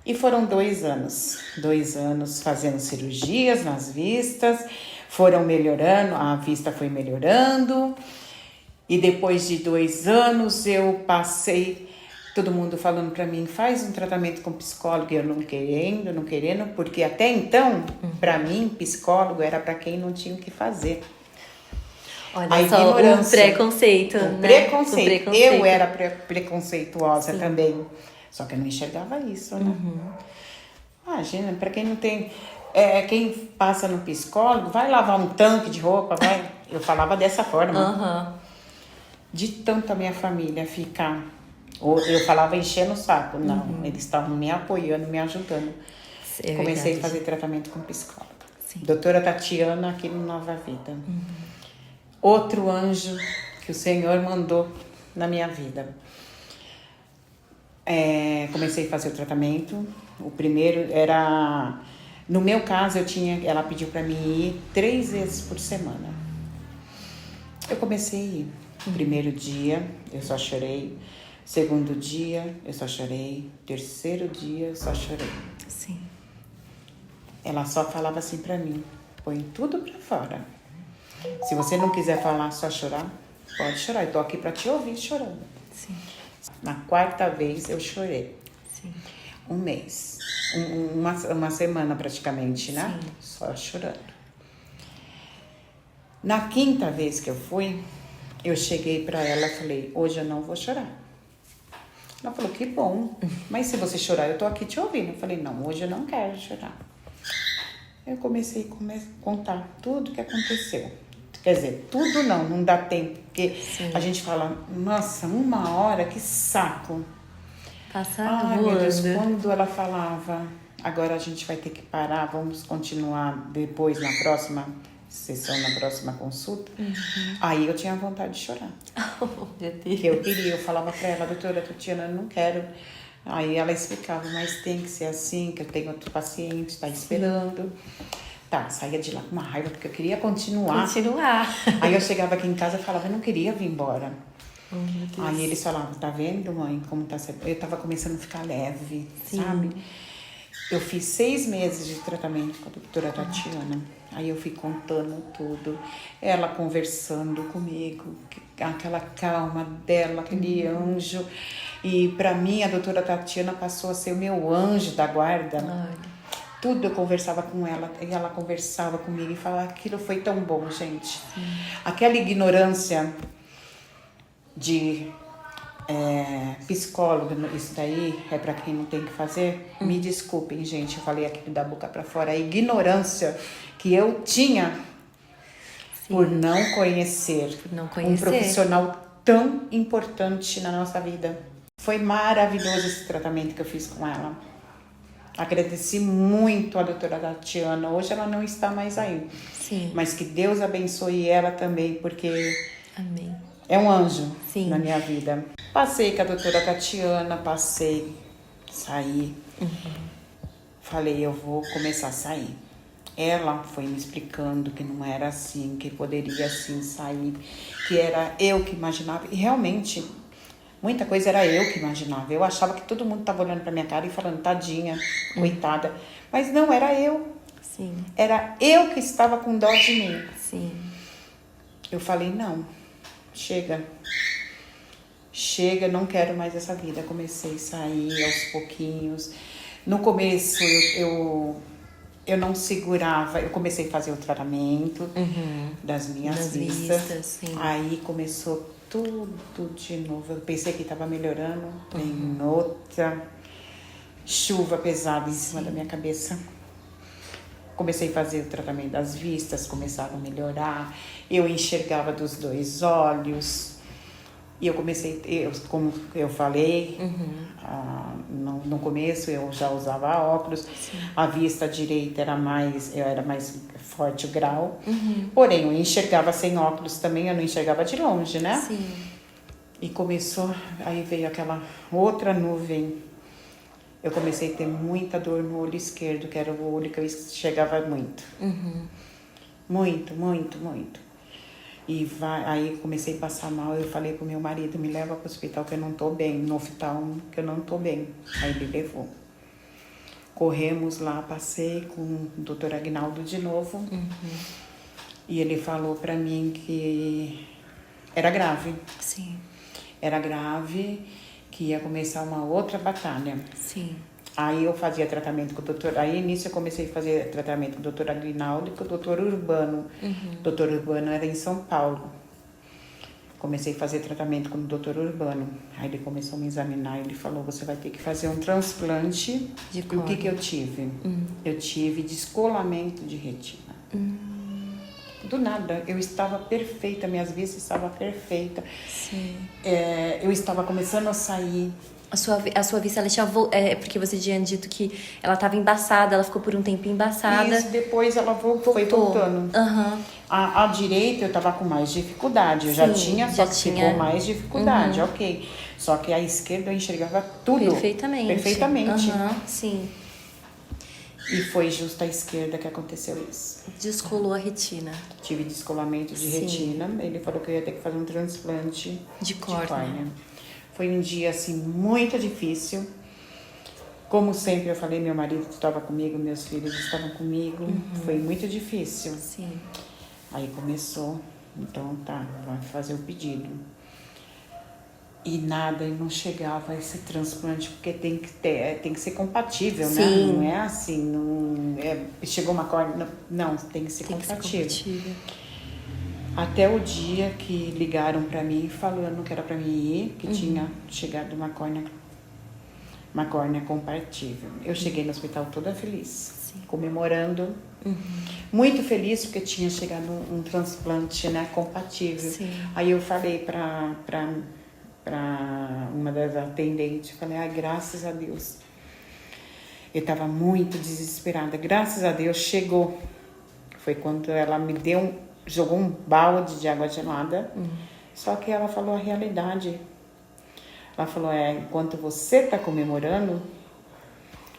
E foram 2 anos. 2 anos fazendo cirurgias nas vistas, foram melhorando, a vista foi melhorando. E depois de 2 anos eu passei, todo mundo falando pra mim, faz um tratamento com psicólogo, e eu não querendo, porque até então, pra mim, psicólogo era pra quem não tinha o que fazer. Olha a só, ignorância, o preconceito, o né? preconceito. Eu era preconceituosa também, só que eu não enxergava isso, né? Imagina, pra quem não tem... quem passa no psicólogo, vai lavar um tanque de roupa, vai Eu falava dessa forma. Aham. De tanto a minha família ficar... Ou eu falava enchendo o saco. Não, eles estavam me apoiando, me ajudando. É Comecei verdade. a fazer tratamento com psicóloga. Sim. Doutora Tatiana, aqui no Nova Vida. Outro anjo que o Senhor mandou na minha vida. Comecei a fazer o tratamento. O primeiro era... No meu caso, ela pediu para mim ir 3 vezes por semana. Eu comecei a ir. Primeiro dia, eu só chorei. Segundo dia, eu só chorei. Terceiro dia, eu só chorei. Sim. Ela só falava assim pra mim: põe tudo pra fora. Se você não quiser falar, só chorar, pode chorar. Eu tô aqui pra te ouvir chorando. Sim. Na quarta vez, eu chorei. Sim. Um mês. Uma semana praticamente, né? Sim. Só chorando. Na quinta vez que eu fui, eu cheguei pra ela e falei: hoje eu não vou chorar. Ela falou: que bom. Mas se você chorar, eu tô aqui te ouvindo. Eu falei: não, hoje eu não quero chorar. Eu comecei a contar tudo que aconteceu. Quer dizer, tudo não dá tempo. Porque Sim. a gente fala: nossa, 1 hora, que saco. Passar Ai, voando. meu Deus, quando ela falava: agora a gente vai ter que parar, vamos continuar depois na próxima sessão, na próxima consulta. Aí eu tinha vontade de chorar. Oh, meu Deus. Que eu queria, eu falava pra ela: doutora Tatiana, eu não quero. Aí ela explicava: mas tem que ser assim, que eu tenho outro paciente, tá esperando. Tá, saía de lá com uma raiva, porque eu queria continuar. Aí eu chegava aqui em casa e falava: eu não queria vir embora. Oh, meu Deus. Aí eles falavam: tá vendo, mãe, como tá sendo? Eu tava começando a ficar leve, sabe? Eu fiz 6 meses de tratamento com a doutora Tatiana. Aí eu fui contando tudo. Ela conversando comigo, aquela calma dela, aquele anjo. E pra mim, a doutora Tatiana passou a ser o meu anjo da guarda. Olha. Tudo eu conversava com ela, e ela conversava comigo e falava: aquilo foi tão bom, gente. Aquela ignorância de psicólogo, isso daí é pra quem não tem que fazer. Me desculpem, gente, eu falei aqui da boca pra fora. A ignorância que eu tinha por não conhecer um profissional tão importante na nossa vida. Foi maravilhoso esse tratamento que eu fiz com ela. Agradeci muito a doutora Tatiana. Hoje ela não está mais aí. Sim. Mas que Deus abençoe ela também, porque Amém. é um anjo Sim. na minha vida. Passei com a doutora Tatiana, saí. Falei: eu vou começar a sair. Ela foi me explicando que não era assim, que poderia assim sair, que era eu que imaginava. E realmente, muita coisa era eu que imaginava. Eu achava que todo mundo estava olhando pra minha cara e falando: tadinha, coitada. Mas não, era eu. Sim. Era eu que estava com dó de mim. Sim. Eu falei: não, chega. Chega, não quero mais essa vida. Comecei a sair aos pouquinhos. No começo, eu não segurava. Eu comecei a fazer o tratamento das minhas vistas. Sim. Aí começou tudo de novo. Eu pensei que estava melhorando. Em outra chuva pesada em cima da minha cabeça. Comecei a fazer o tratamento das vistas, começaram a melhorar. Eu enxergava dos 2 olhos. E eu comecei, como eu falei, no começo eu já usava óculos. Sim. A vista direita era mais forte o grau. Porém, eu enxergava sem óculos também, eu não enxergava de longe, né? Sim. E começou, aí veio aquela outra nuvem. Eu comecei a ter muita dor no olho esquerdo, que era o olho que eu enxergava muito. Muito, muito, muito. E aí comecei a passar mal, eu falei com meu marido: me leva para o hospital que eu não tô bem, no oftalmo que eu não tô bem. Aí ele levou. Corremos lá, passei com o doutor Aguinaldo de novo. E ele falou para mim que era grave. Sim. Era grave, que ia começar uma outra batalha. Sim. Aí eu fazia tratamento com o doutor... Aí, início, eu comecei a fazer tratamento com o doutor Aguinaldo e com o doutor Urbano. O doutor Urbano era em São Paulo. Comecei a fazer tratamento com o doutor Urbano. Aí ele começou a me examinar e ele falou: você vai ter que fazer um transplante. E o que eu tive? Eu tive descolamento de retina. do nada, eu estava perfeita, minhas vistas estavam perfeitas. Sim. Eu estava começando a sair. A sua vista, ela tinha... porque você tinha dito que ela estava embaçada, ela ficou por um tempo embaçada. Isso, depois ela foi voltando. Uhum. A direita eu estava com mais dificuldade, eu já tinha, só que ficou mais dificuldade, ok. Só que a esquerda eu enxergava tudo. Perfeitamente. Uhum. Sim. E foi justo à esquerda que aconteceu isso. Descolou a retina. Tive descolamento de retina. Ele falou que eu ia ter que fazer um transplante de córnea. Foi um dia, assim, muito difícil. Como sempre eu falei, meu marido estava comigo, meus filhos estavam comigo. Foi muito difícil. Sim. Aí começou, então tá, vai fazer o pedido. E nada, e não chegava esse transplante, porque tem que ser compatível, né? Não é assim, chegou uma córnea, não, tem que ser compatível. Até o dia que ligaram pra mim falando que era pra mim ir, que tinha chegado uma córnea compatível. Eu cheguei no hospital toda feliz, comemorando, muito feliz porque tinha chegado um transplante, né, compatível. Sim. Aí eu falei pra uma das atendentes, falei, graças a Deus. Eu estava muito desesperada, graças a Deus chegou. Foi quando ela me jogou um balde de água gelada, só que ela falou a realidade. Ela falou, enquanto você está comemorando,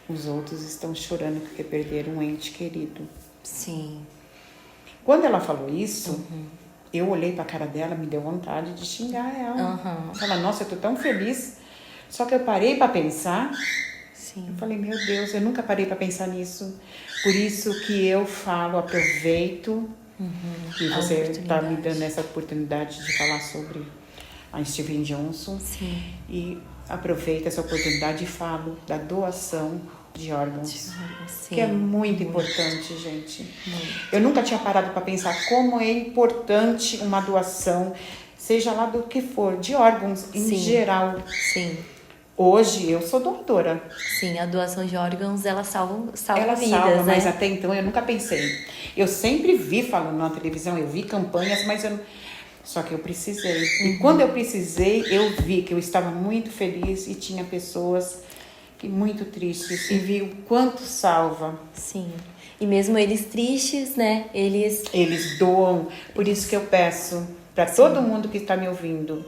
os outros estão chorando porque perderam um ente querido. Sim. Quando ela falou isso, eu olhei pra cara dela, me deu vontade de xingar ela. Falar, nossa, eu tô tão feliz. Só que eu parei pra pensar. Sim. Eu falei, meu Deus, eu nunca parei pra pensar nisso. Por isso que eu falo, aproveito que você tá me dando essa oportunidade de falar sobre a Steven Johnson. Sim. E aproveito essa oportunidade e falo da doação de órgãos. Sim. Que é muito importante, gente. Eu nunca tinha parado para pensar como é importante uma doação, seja lá do que for, de órgãos em geral. Sim. Hoje eu sou doadora. Sim, a doação de órgãos, ela salva vidas, salva, né? mas até então eu nunca pensei. Eu sempre vi falando na televisão, eu vi campanhas, mas só que eu precisei. E quando eu precisei, eu vi que eu estava muito feliz e tinha pessoas muito tristes. E vi o quanto salva. Sim. E mesmo eles tristes, né? Eles doam. Por isso que eu peço para todo mundo que está me ouvindo,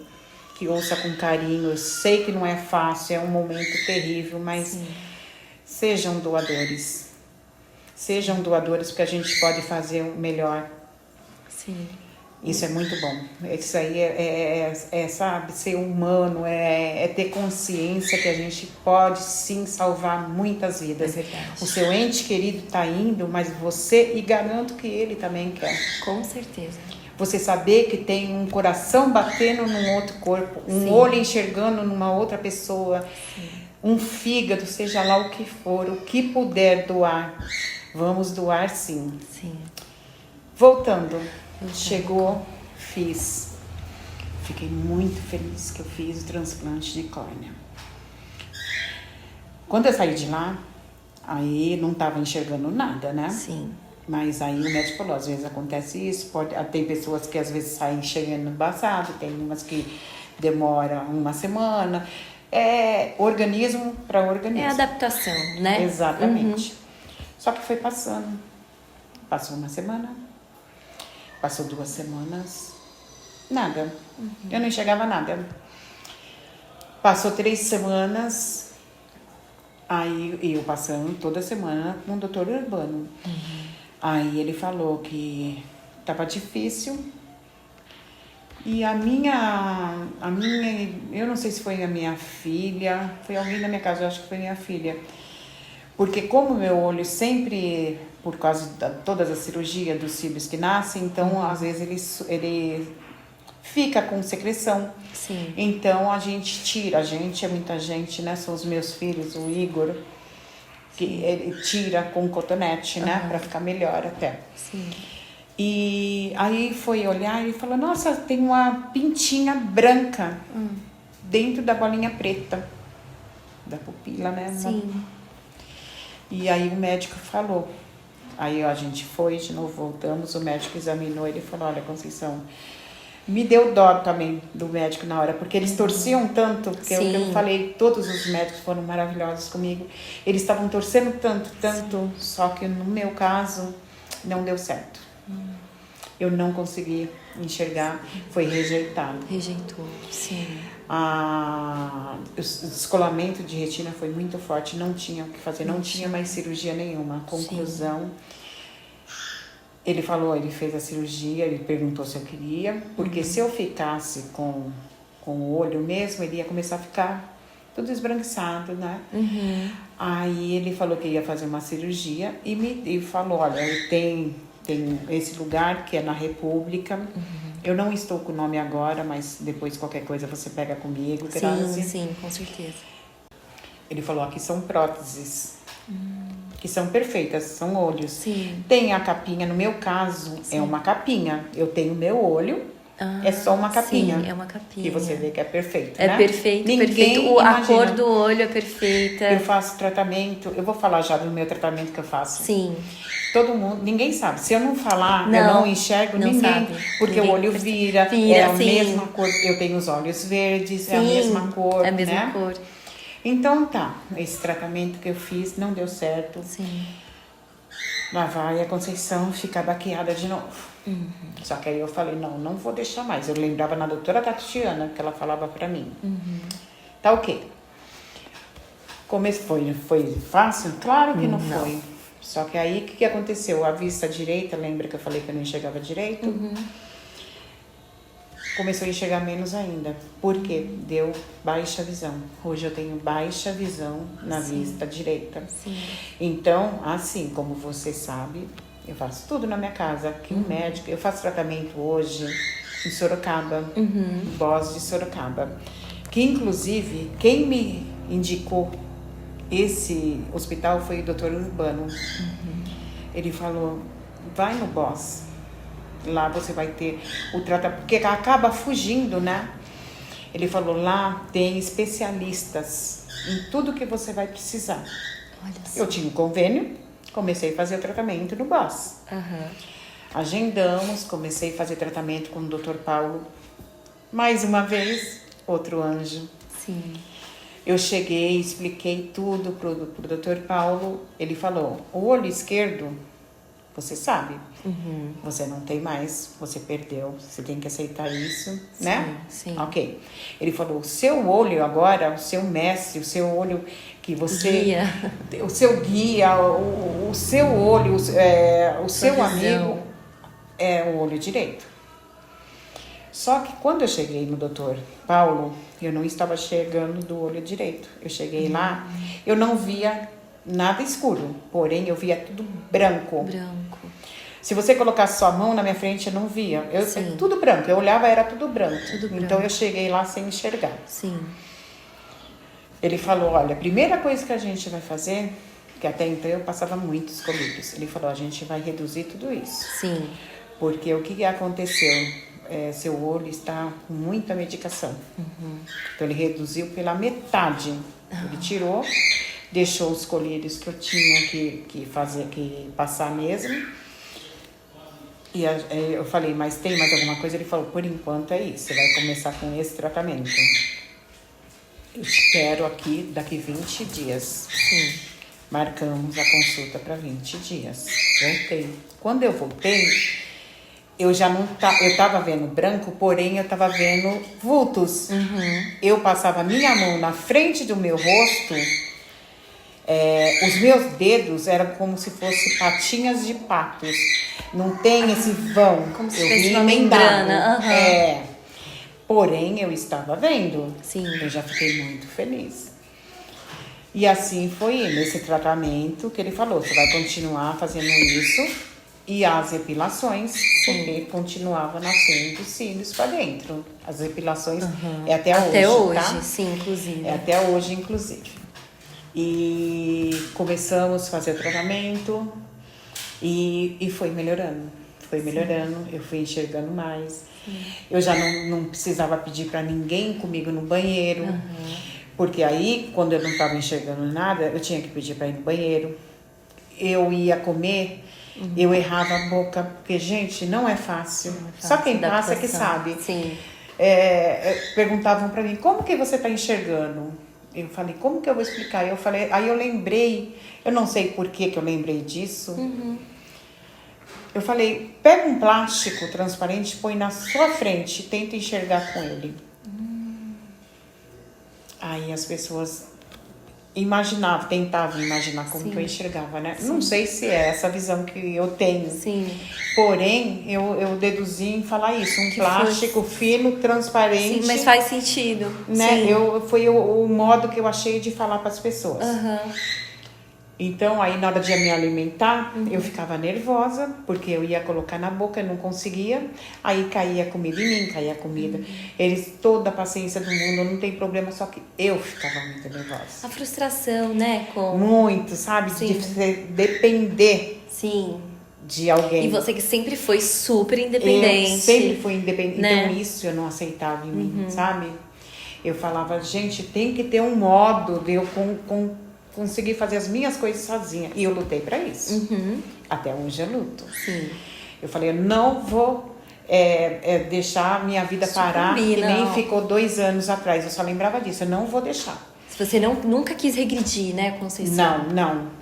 que ouça com carinho. Eu sei que não é fácil, é um momento terrível, mas sejam doadores. Sejam doadores, porque a gente pode fazer o melhor. Sim. Isso é muito bom. Isso aí sabe, ser humano, é ter consciência que a gente pode sim salvar muitas vidas. É verdade. O seu ente querido está indo, mas você, e garanto que ele também quer. Com certeza. Você saber que tem um coração batendo num outro corpo, olho enxergando numa outra pessoa, um fígado, seja lá o que for, o que puder doar, vamos doar sim. Sim. Voltando. Chegou, fiz. Fiquei muito feliz que eu fiz o transplante de córnea. Quando eu saí de lá, aí não estava enxergando nada, né? Sim. Mas aí o médico falou, às vezes acontece isso, tem pessoas que às vezes saem enxergando embaçado, tem umas que demora uma semana. É organismo para organismo. É adaptação, né? Exatamente. Só que foi passando. Passou uma semana. Passou 2 semanas, nada. Eu não enxergava nada. Passou 3 semanas, aí eu passando toda semana com o doutor Urbano. Aí ele falou que estava difícil. E a minha, eu não sei se foi a minha filha, foi alguém da minha casa, eu acho que foi minha filha. Porque como meu olho sempre, por causa de todas as cirurgias dos cílios que nascem, então às vezes ele fica com secreção. Sim. Então a gente tira, é muita gente, né? São os meus filhos, o Igor, que ele tira com cotonete, né? Pra ficar melhor até. Sim. E aí foi olhar e falou, nossa, tem uma pintinha branca dentro da bolinha preta da pupila, né? Sim. E aí o médico falou, Aí a gente foi, de novo voltamos, o médico examinou, ele falou, olha, Conceição, me deu dó também do médico na hora, porque eles torciam tanto, porque eu falei, todos os médicos foram maravilhosos comigo, eles estavam torcendo tanto, só que no meu caso não deu certo. Eu não consegui enxergar, foi rejeitado. Rejeitou, sim. O descolamento de retina foi muito forte, não tinha o que fazer, não tinha mais cirurgia nenhuma. Conclusão, ele falou, ele fez a cirurgia, ele perguntou se eu queria, porque se eu ficasse com o olho mesmo, ele ia começar a ficar tudo esbranquiçado, né? Aí ele falou que ia fazer uma cirurgia e falou, olha, tem esse lugar que é na República. Eu não estou com o nome agora, mas depois qualquer coisa você pega comigo, Grazi. Sim, com certeza. Ele falou, aqui são próteses, que são perfeitas, são olhos. Sim. Tem a capinha, no meu caso, é uma capinha. Eu tenho meu olho, é só uma capinha. Sim, é uma capinha. E você vê que é perfeito, é né? perfeito, Ninguém perfeito. A imagina. cor do olho é perfeita. Eu faço tratamento, eu vou falar já do meu tratamento que eu faço. Sim. Todo mundo, ninguém sabe. Se eu não falar, eu não enxergo não ninguém. sabe. Porque Ninguém o olho vira é a mesma cor. Eu tenho os olhos verdes, é a mesma cor, é a mesma né? cor. Então tá, esse tratamento que eu fiz não deu certo. Sim. Lá vai a Conceição ficar baqueada de novo. Só que aí eu falei, não vou deixar mais. Eu lembrava na doutora Tatiana, que ela falava pra mim. Tá ok. Foi fácil? Claro que não foi. Só que aí, o que aconteceu? A vista direita, lembra que eu falei que eu não enxergava direito? Começou a enxergar menos ainda. Por quê? Deu baixa visão. Hoje eu tenho baixa visão na vista direita. Sim. Então, assim, como você sabe, eu faço tudo na minha casa. Aqui um médico, eu faço tratamento hoje em Sorocaba, Bos de Sorocaba. Que, inclusive, quem me indicou esse hospital foi o Dr. Urbano. Ele falou, vai no Bos. Lá você vai ter o tratamento, porque acaba fugindo, né? Ele falou, lá tem especialistas em tudo que você vai precisar. Olha só. Eu tinha um convênio, comecei a fazer o tratamento no Bos. Agendamos, comecei a fazer tratamento com o Dr. Paulo. Mais uma vez, outro anjo. Sim. Eu cheguei, expliquei tudo pro Dr. Paulo. Ele falou, o olho esquerdo, você sabe, você não tem mais, você perdeu, você tem que aceitar isso, né? Sim. Ok. Ele falou, o seu olho agora, o seu mestre, o seu olho que você... Guia. O seu guia, o seu olho, o seu amigo, é o olho direito. Só que quando eu cheguei no Dr. Paulo, eu não estava chegando do olho direito. Eu cheguei lá, eu não via nada escuro, porém eu via tudo branco. Se você colocasse sua mão na minha frente, eu não via. Tudo branco, eu olhava, era tudo branco. Então eu cheguei lá sem enxergar. Sim. Ele falou, olha, a primeira coisa que a gente vai fazer, que até então eu passava muitos colírios. Ele falou, a gente vai reduzir tudo isso. Sim. Porque o que aconteceu? Seu olho está com muita medicação. Então ele reduziu pela metade. Ele tirou, deixou os colírios que eu tinha que fazer, que passar mesmo. E eu falei, mas tem mais alguma coisa? Ele falou, por enquanto é isso, você vai começar com esse tratamento. Eu espero aqui daqui 20 dias. Sim. Marcamos a consulta para 20 dias. Voltei. Quando eu voltei, eu já não eu tava vendo branco, porém eu tava vendo vultos. Eu passava minha mão na frente do meu rosto, os meus dedos eram como se fossem patinhas de patos. Não tem esse vão. Como se eu fosse vi uma membrana. Porém, eu estava vendo. Sim. Eu já fiquei muito feliz. E assim foi nesse tratamento que ele falou, você vai continuar fazendo isso. E as epilações, porque continuava nascendo cílios para dentro. As epilações é até hoje, Até hoje, tá? sim, inclusive. É até hoje, inclusive. E começamos a fazer o tratamento e foi melhorando. Foi melhorando, eu fui enxergando mais. Eu já não precisava pedir para ninguém comigo no banheiro. Porque aí, quando eu não estava enxergando nada, eu tinha que pedir para ir no banheiro. eu ia comer, eu errava a boca, porque, gente, não é fácil. Só quem passa é que sabe. Sim. Perguntavam pra mim, como que você tá enxergando? Eu falei, como que eu vou explicar? Aí eu lembrei, eu não sei por que eu lembrei disso. Eu falei, pega um plástico transparente, põe na sua frente e tenta enxergar com ele. Aí as pessoas tentavam imaginar como que eu enxergava, né? Sim. Não sei se é essa visão que eu tenho. Sim. Porém, eu deduzi em falar isso, um plástico fino, transparente. Sim, mas faz sentido. Né? Sim. Foi o modo que eu achei de falar para as pessoas. Então, aí na hora de me alimentar, eu ficava nervosa, porque eu ia colocar na boca, eu não conseguia. Aí caía comida em mim, caía comida. Eles, toda a paciência do mundo, não tem problema, só que eu ficava muito nervosa. A frustração, né? Muito, sabe? Sim. De Depender Sim. de alguém. E você que sempre foi super independente. Eu sempre fui independente. Né? Então, isso eu não aceitava em mim, sabe? Eu falava, gente, tem que ter um modo de eu conseguir fazer as minhas coisas sozinha. E eu lutei pra isso. Até hoje eu luto. Sim. Eu falei, eu não vou deixar a minha vida parar, que nem ficou 2 anos atrás. Eu só lembrava disso, eu não vou deixar. Se você nunca quis regredir, né, Conceição? Não.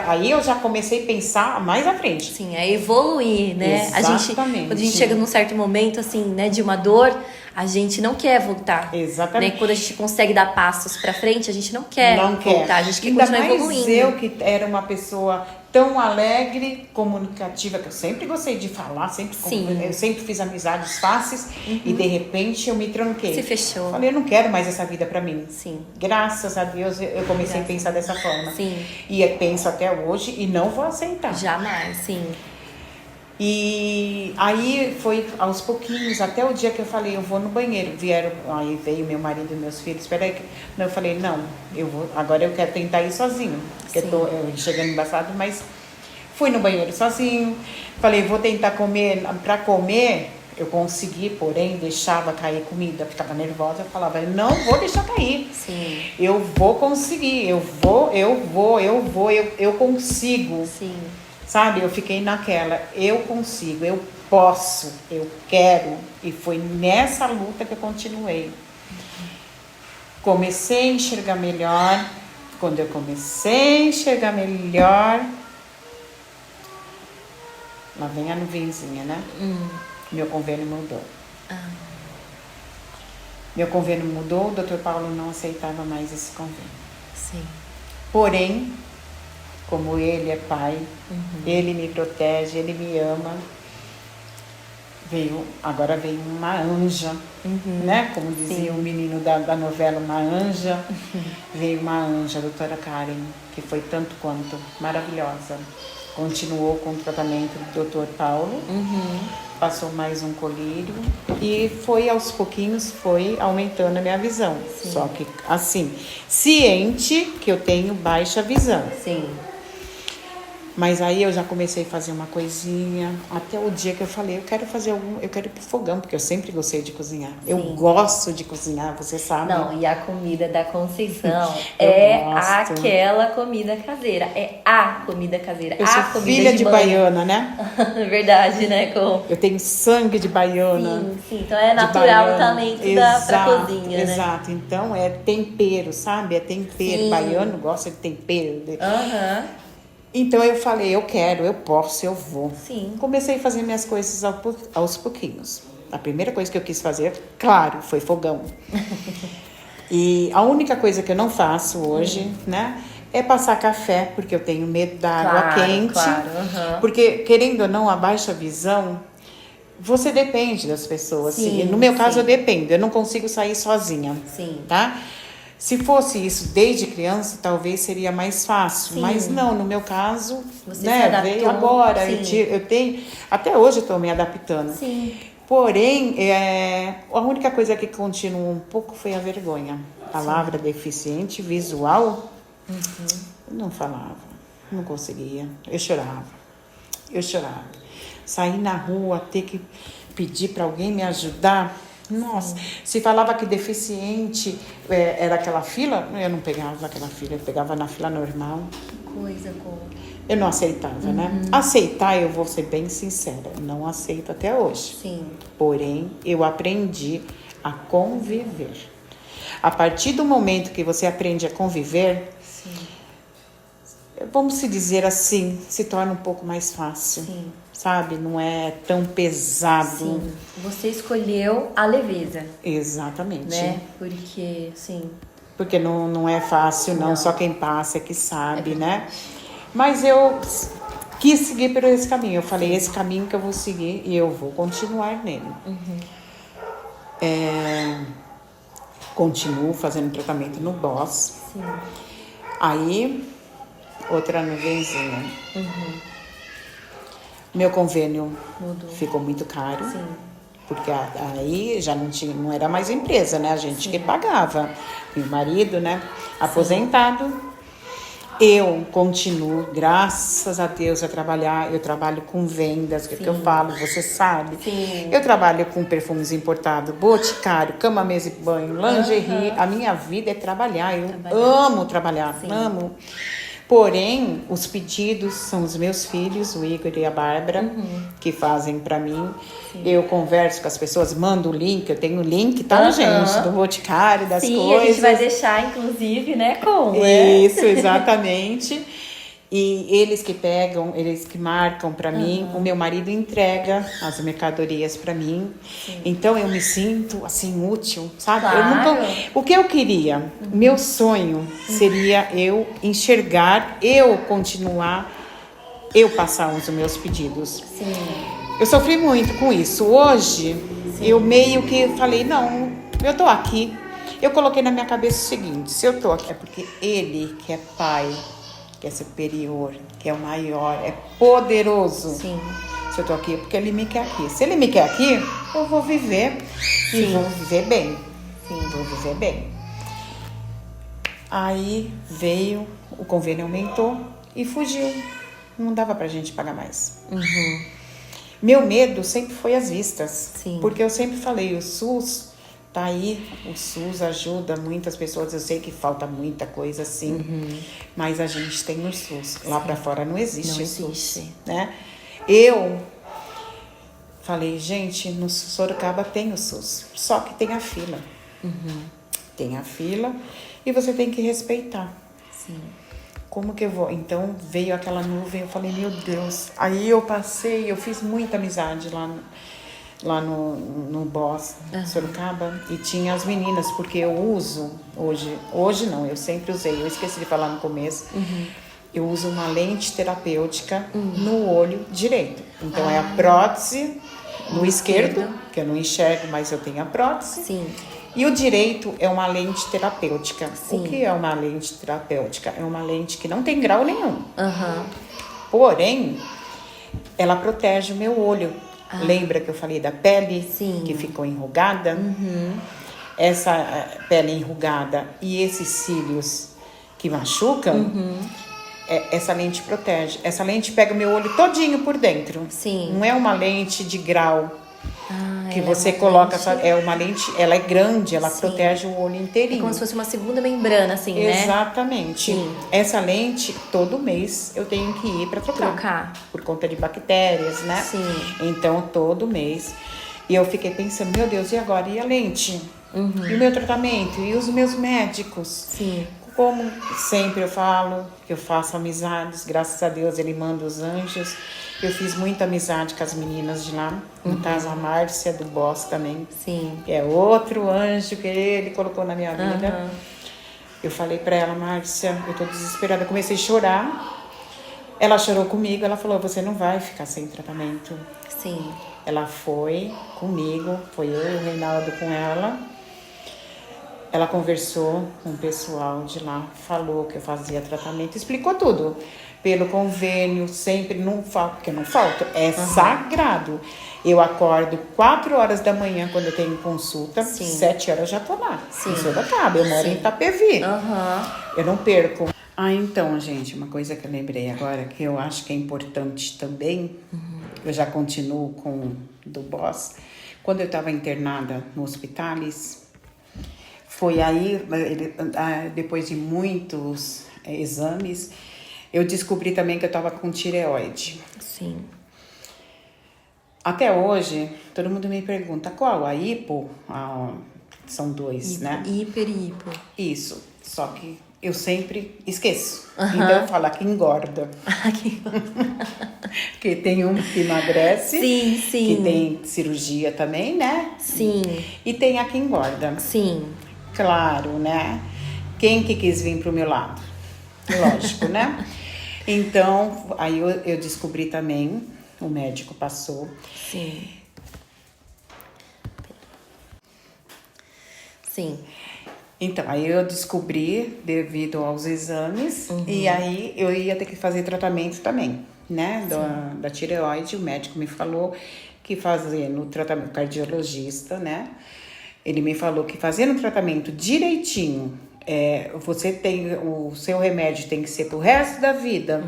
Aí eu já comecei a pensar mais à frente. Sim, a evoluir, né? Exatamente. Quando a gente chega num certo momento, assim, né, de uma dor, a gente não quer voltar. Exatamente. Né? Quando a gente consegue dar passos pra frente, a gente não quer voltar. A gente quer continuar evoluindo. Eu que era uma pessoa tão alegre, comunicativa, que eu sempre gostei de falar, eu sempre fiz amizades fáceis e de repente eu me tranquei. Se fechou. Falei, eu não quero mais essa vida pra mim. Sim. Graças a Deus eu comecei a pensar dessa forma. Sim. E penso até hoje e não vou aceitar. Jamais, sim. E aí foi aos pouquinhos, até o dia que eu falei, eu vou no banheiro. Aí veio meu marido e meus filhos, espera aí. Eu falei, não, agora eu quero tentar ir sozinho. Porque eu chegando embaçado, mas fui no banheiro sozinho. Falei, vou tentar comer. Para comer, eu consegui, porém, deixava cair comida. Ficava nervosa, eu falava, não vou deixar cair. Sim. Eu vou conseguir, eu consigo. Sim. Sabe, eu fiquei naquela, eu consigo, eu posso, eu quero. E foi nessa luta que eu continuei. Comecei a enxergar melhor. Quando eu comecei a enxergar melhor, lá vem a nuvenzinha, né? Meu convênio mudou. Meu convênio mudou, o Dr. Paulo não aceitava mais esse convênio. Sim. Porém, como ele é pai, ele me protege, ele me ama. Agora veio uma anja, né? Como dizia o menino da novela, uma anja. Veio uma anja, a doutora Karen, que foi tanto quanto maravilhosa. Continuou com o tratamento do Dr. Paulo, passou mais um colírio e foi aos pouquinhos, foi aumentando a minha visão. Sim. Só que assim, ciente que eu tenho baixa visão. Sim. Mas aí eu já comecei a fazer uma coisinha, até o dia que eu falei, eu quero ir pro fogão, porque eu sempre gostei de cozinhar. Sim. Eu gosto de cozinhar, você sabe. Não, e a comida da Conceição gosto. Aquela comida caseira, é a comida caseira. Eu sou filha de baiana, né? Verdade, né? Eu tenho sangue de baiana. Sim, então é natural o talento pra cozinha, né? Exato, então é tempero, sabe? É tempero, sim. Baiano gosta de tempero. Então eu falei, eu quero, eu posso, eu vou. Sim. Comecei a fazer minhas coisas aos pouquinhos. A primeira coisa que eu quis fazer, claro, foi fogão. E a única coisa que eu não faço hoje, né, é passar café, porque eu tenho medo da água quente. Claro. Porque, querendo ou não, a baixa visão, você depende das pessoas. Sim, no meu caso, eu dependo. Eu não consigo sair sozinha. Sim. Tá? Se fosse isso desde criança, talvez seria mais fácil. Sim. Mas não, no meu caso, você né, veio agora. Eu tenho, até hoje eu estou me adaptando. Sim. Porém, a única coisa que continuou um pouco foi a vergonha. A palavra deficiente visual, eu não falava, não conseguia. Eu chorava. Sair na rua, ter que pedir para alguém me ajudar. Nossa, se falava que deficiente era aquela fila, eu não pegava aquela fila, eu pegava na fila normal. coisa, como... Eu não aceitava, né? Aceitar, eu vou ser bem sincera, eu não aceito até hoje. Sim. Porém, eu aprendi a conviver. A partir do momento que você aprende a conviver, Sim. vamos se dizer assim, se torna um pouco mais fácil. Sim. Sabe? Não é tão pesado. Sim. Você escolheu a leveza. Exatamente. Né? Porque, sim. Porque não é fácil, não. Só quem passa é que sabe, né? Mas eu quis seguir por esse caminho. Eu falei, esse caminho que eu vou seguir e eu vou continuar nele. Continuo fazendo tratamento no Boss. Sim. Aí, outra nuvenzinha. Meu convênio Mudou. ficou muito caro. Sim. Porque aí já não era mais empresa, né? A gente que pagava. Meu marido, né? Aposentado. Eu continuo, graças a Deus, a trabalhar. Eu trabalho com vendas, que é o que eu falo, você sabe. Sim. Eu trabalho com perfumes importados, boticário, cama, mesa e banho, lingerie. A minha vida é trabalhar. Eu amo trabalhar, amo. Porém, os pedidos são os meus filhos, o Igor e a Bárbara, que fazem pra mim. Eu converso com as pessoas, mando o link, eu tenho o link, tá, gente? Do Boticário, das coisas. Sim, a gente vai deixar, inclusive, né, como? Isso, exatamente. E eles que pegam, eles que marcam pra mim, o meu marido entrega as mercadorias pra mim. Então eu me sinto assim útil, sabe? Claro. O que eu queria, meu sonho seria eu enxergar, eu continuar, eu passar os meus pedidos. Sim. Eu sofri muito com isso. Hoje eu meio que falei, não, eu tô aqui. Eu coloquei na minha cabeça o seguinte, se eu tô aqui é porque ele que é pai, que é superior, que é o maior, é poderoso. Sim. Se eu tô aqui é porque ele me quer aqui. Se ele me quer aqui, eu vou viver e vou viver bem. Sim, vou viver bem. Aí veio, o convênio aumentou e fugiu. Não dava pra gente pagar mais. Meu medo sempre foi as vistas. Sim. Porque eu sempre falei, o SUS tá aí, o SUS ajuda muitas pessoas, eu sei que falta muita coisa assim, mas a gente tem o SUS. Lá pra fora não existe o SUS, né? Eu falei, gente, no Sorocaba tem o SUS, só que tem a fila. Tem a fila e você tem que respeitar. Sim. Como que eu vou? Então veio aquela nuvem, eu falei, meu Deus. Aí eu passei, eu fiz muita amizade lá no Boss, Sorocaba, e tinha as meninas, porque eu uso hoje não, eu sempre usei, eu esqueci de falar no começo, eu uso uma lente terapêutica no olho direito. Então é a prótese no esquerdo, que eu não enxergo, mas eu tenho a prótese. Sim. E o direito é uma lente terapêutica. Sim. O que é uma lente terapêutica? É uma lente que não tem grau nenhum. Aham. Porém, ela protege o meu olho. Lembra que eu falei da pele? Sim. Que ficou enrugada? Essa pele enrugada e esses cílios que machucam, essa lente protege. Essa lente pega o meu olho todinho por dentro. Sim. Não é uma lente de grau que ela você é uma coloca. lente- É uma lente, ela é grande, ela Sim. protege o olho É inteirinho. como se fosse uma segunda membrana, assim, né? Exatamente. Sim. Essa lente, todo mês eu tenho que ir para trocar. Por conta de bactérias, né? Sim. Então, todo mês. E eu fiquei pensando, meu Deus, e agora? E a lente? E o meu tratamento? E os meus médicos? Sim. Como sempre eu falo, que eu faço amizades, graças a Deus ele manda os anjos. Eu fiz muita amizade com as meninas de lá. No caso, a Márcia do Boss também. Sim. É outro anjo que ele colocou na minha vida. Eu falei pra ela, Márcia, eu tô desesperada. Eu comecei a chorar. Ela chorou comigo. Ela falou, você não vai ficar sem tratamento. Sim. Ela foi comigo. Foi eu e o Reinaldo com ela. Ela conversou com o pessoal de lá. Falou que eu fazia tratamento. Explicou tudo. Pelo convênio, sempre não falta. Porque não falta. É sagrado. Eu acordo 4 horas da manhã quando eu tenho consulta. Sim. 7 horas já tô lá. Sim. Em Sorocaba. Eu moro em Itapevi. Aham. Eu não perco. Então, gente, uma coisa que eu lembrei agora, que eu acho que é importante também, eu já continuo com do Boss. Quando eu estava internada no Hospitalis, foi aí, depois de muitos exames, Eu descobri também que eu estava com tireoide. Sim. Até hoje, todo mundo me pergunta qual? A hipo? São dois, né? Hiper e hipo. Isso. Só que eu sempre esqueço. Então eu falo a que engorda. Porque tem um que emagrece. Sim, sim. Que tem cirurgia também, né? Sim. E tem a que engorda. Sim. Claro, né? Quem que quis vir pro meu lado? Lógico, né? Então, aí eu descobri também, o médico passou. Sim. Sim. Então, aí eu descobri devido aos exames e aí eu ia ter que fazer tratamento também, né? Da tireoide, o médico me falou que fazendo o tratamento, cardiologista, né? Ele me falou que fazendo o tratamento direitinho, você tem, o seu remédio tem que ser pro resto da vida.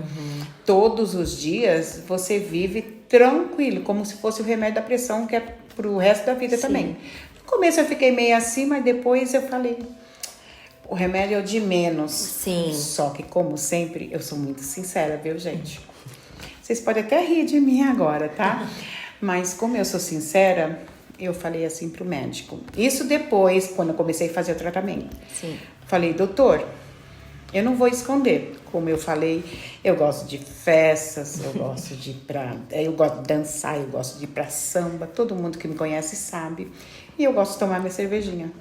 Todos os dias você vive tranquilo, como se fosse o remédio da pressão, que é pro resto da vida também. No começo eu fiquei meio assim, mas depois eu falei, o remédio é o de menos. Sim. Só que, como sempre, eu sou muito sincera, viu, gente? Vocês podem até rir de mim agora, tá? Mas como eu sou sincera, eu falei assim pro médico. Isso depois, quando eu comecei a fazer o tratamento. Sim. Falei, doutor, eu não vou esconder. Como eu falei, eu gosto de festas, eu gosto de eu gosto de dançar, eu gosto de ir pra samba. Todo mundo que me conhece sabe. E eu gosto de tomar minha cervejinha.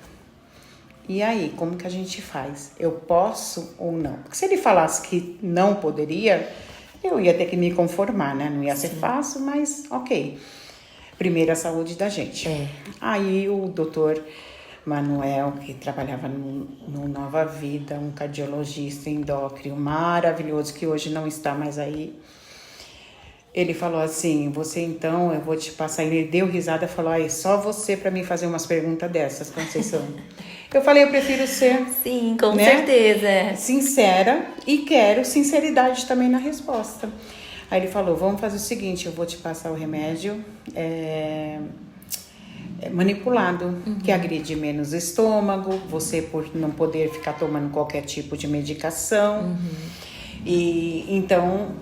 E aí, como que a gente faz? Eu posso ou não? Porque se ele falasse que não poderia, eu ia ter que me conformar, né? Não ia ser fácil, mas ok. Primeiro a saúde da gente. Aí o doutor Manuel, que trabalhava no Nova Vida, um cardiologista endócrino maravilhoso, que hoje não está mais aí. Ele falou assim, você então, eu vou te passar. Ele deu risada e falou, ai, só você para mim fazer umas perguntas dessas, Conceição. Eu falei, eu prefiro ser... Sim, com certeza. Sincera e quero sinceridade também na resposta. Aí ele falou, vamos fazer o seguinte, eu vou te passar o remédio manipulado, que agride menos o estômago, você por não poder ficar tomando qualquer tipo de medicação. E então,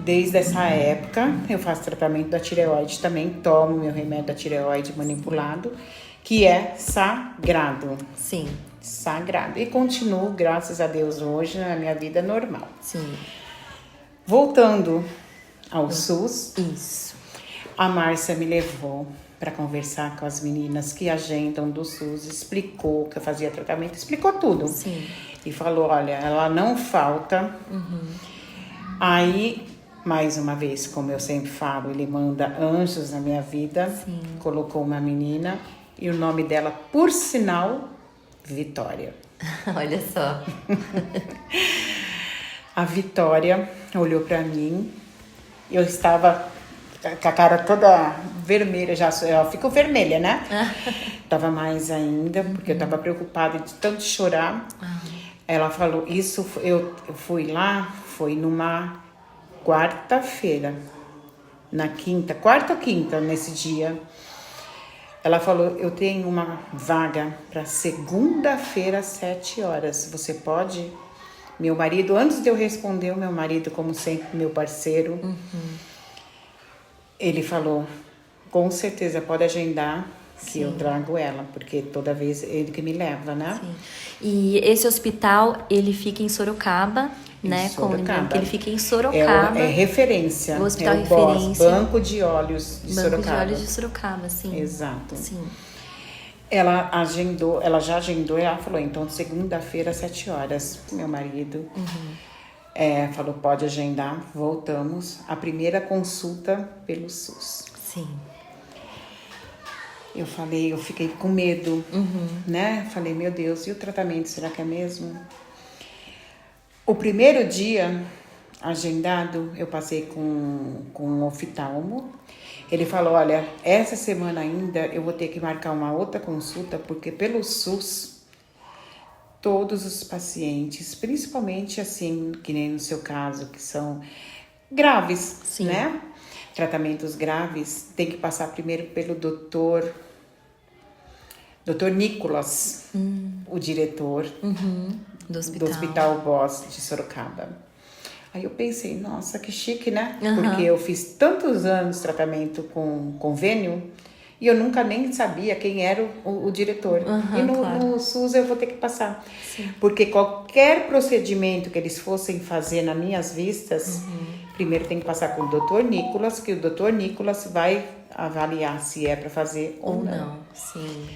desde essa época, eu faço tratamento da tireoide também, tomo meu remédio da tireoide manipulado, que é sagrado. Sim. Sagrado. E continuo, graças a Deus, hoje na minha vida normal. Sim. Voltando ao SUS, Isso. a Márcia me levou para conversar com as meninas que agendam do SUS, explicou que eu fazia tratamento, explicou tudo. Sim. E falou, olha, ela não falta. Aí, mais uma vez, como eu sempre falo, ele manda anjos na minha vida. Sim. Colocou uma menina e o nome dela, por sinal, Vitória. Olha só. A Vitória olhou para mim, eu estava com a cara toda vermelha, eu fico vermelha, né? Tava mais ainda, porque eu tava preocupada de tanto chorar. Ela falou, eu fui lá, foi numa quarta-feira, quarta ou quinta nesse dia. Ela falou, eu tenho uma vaga para segunda-feira às 7 horas, você pode? Meu marido, antes de eu responder, o meu marido, como sempre, meu parceiro, ele falou, com certeza pode agendar que eu trago ela, porque toda vez ele que me leva, né? Sim. E esse hospital, ele fica em Sorocaba, né? Sorocaba. Que ele fica em Sorocaba. É referência. O hospital é o referência. Banco de Olhos de Sorocaba. Banco de Olhos de Sorocaba, sim. Exato. Sim. Ela já agendou e ela falou, então segunda-feira às 7 horas, meu marido falou, pode agendar, voltamos. A primeira consulta pelo SUS. Sim. Eu fiquei com medo, né? Falei, meu Deus, e o tratamento, será que é mesmo? O primeiro dia agendado, eu passei com um oftalmo. Ele falou, olha, essa semana ainda eu vou ter que marcar uma outra consulta, porque pelo SUS, todos os pacientes, principalmente assim, que nem no seu caso, que são graves, Sim. né? Tratamentos graves, tem que passar primeiro pelo doutor Nicolas, o diretor Do do Hospital Boss de Sorocaba. Aí eu pensei, nossa, que chique, né? Uhum. Porque eu fiz tantos anos de tratamento com convênio e eu nunca nem sabia quem era o diretor. Uhum, E claro. no SUS eu vou ter que passar. Sim. Porque qualquer procedimento que eles fossem fazer nas minhas vistas, primeiro tem que passar com o Dr. Nicolas, que o Dr. Nicolas vai avaliar se é para fazer ou não. Sim.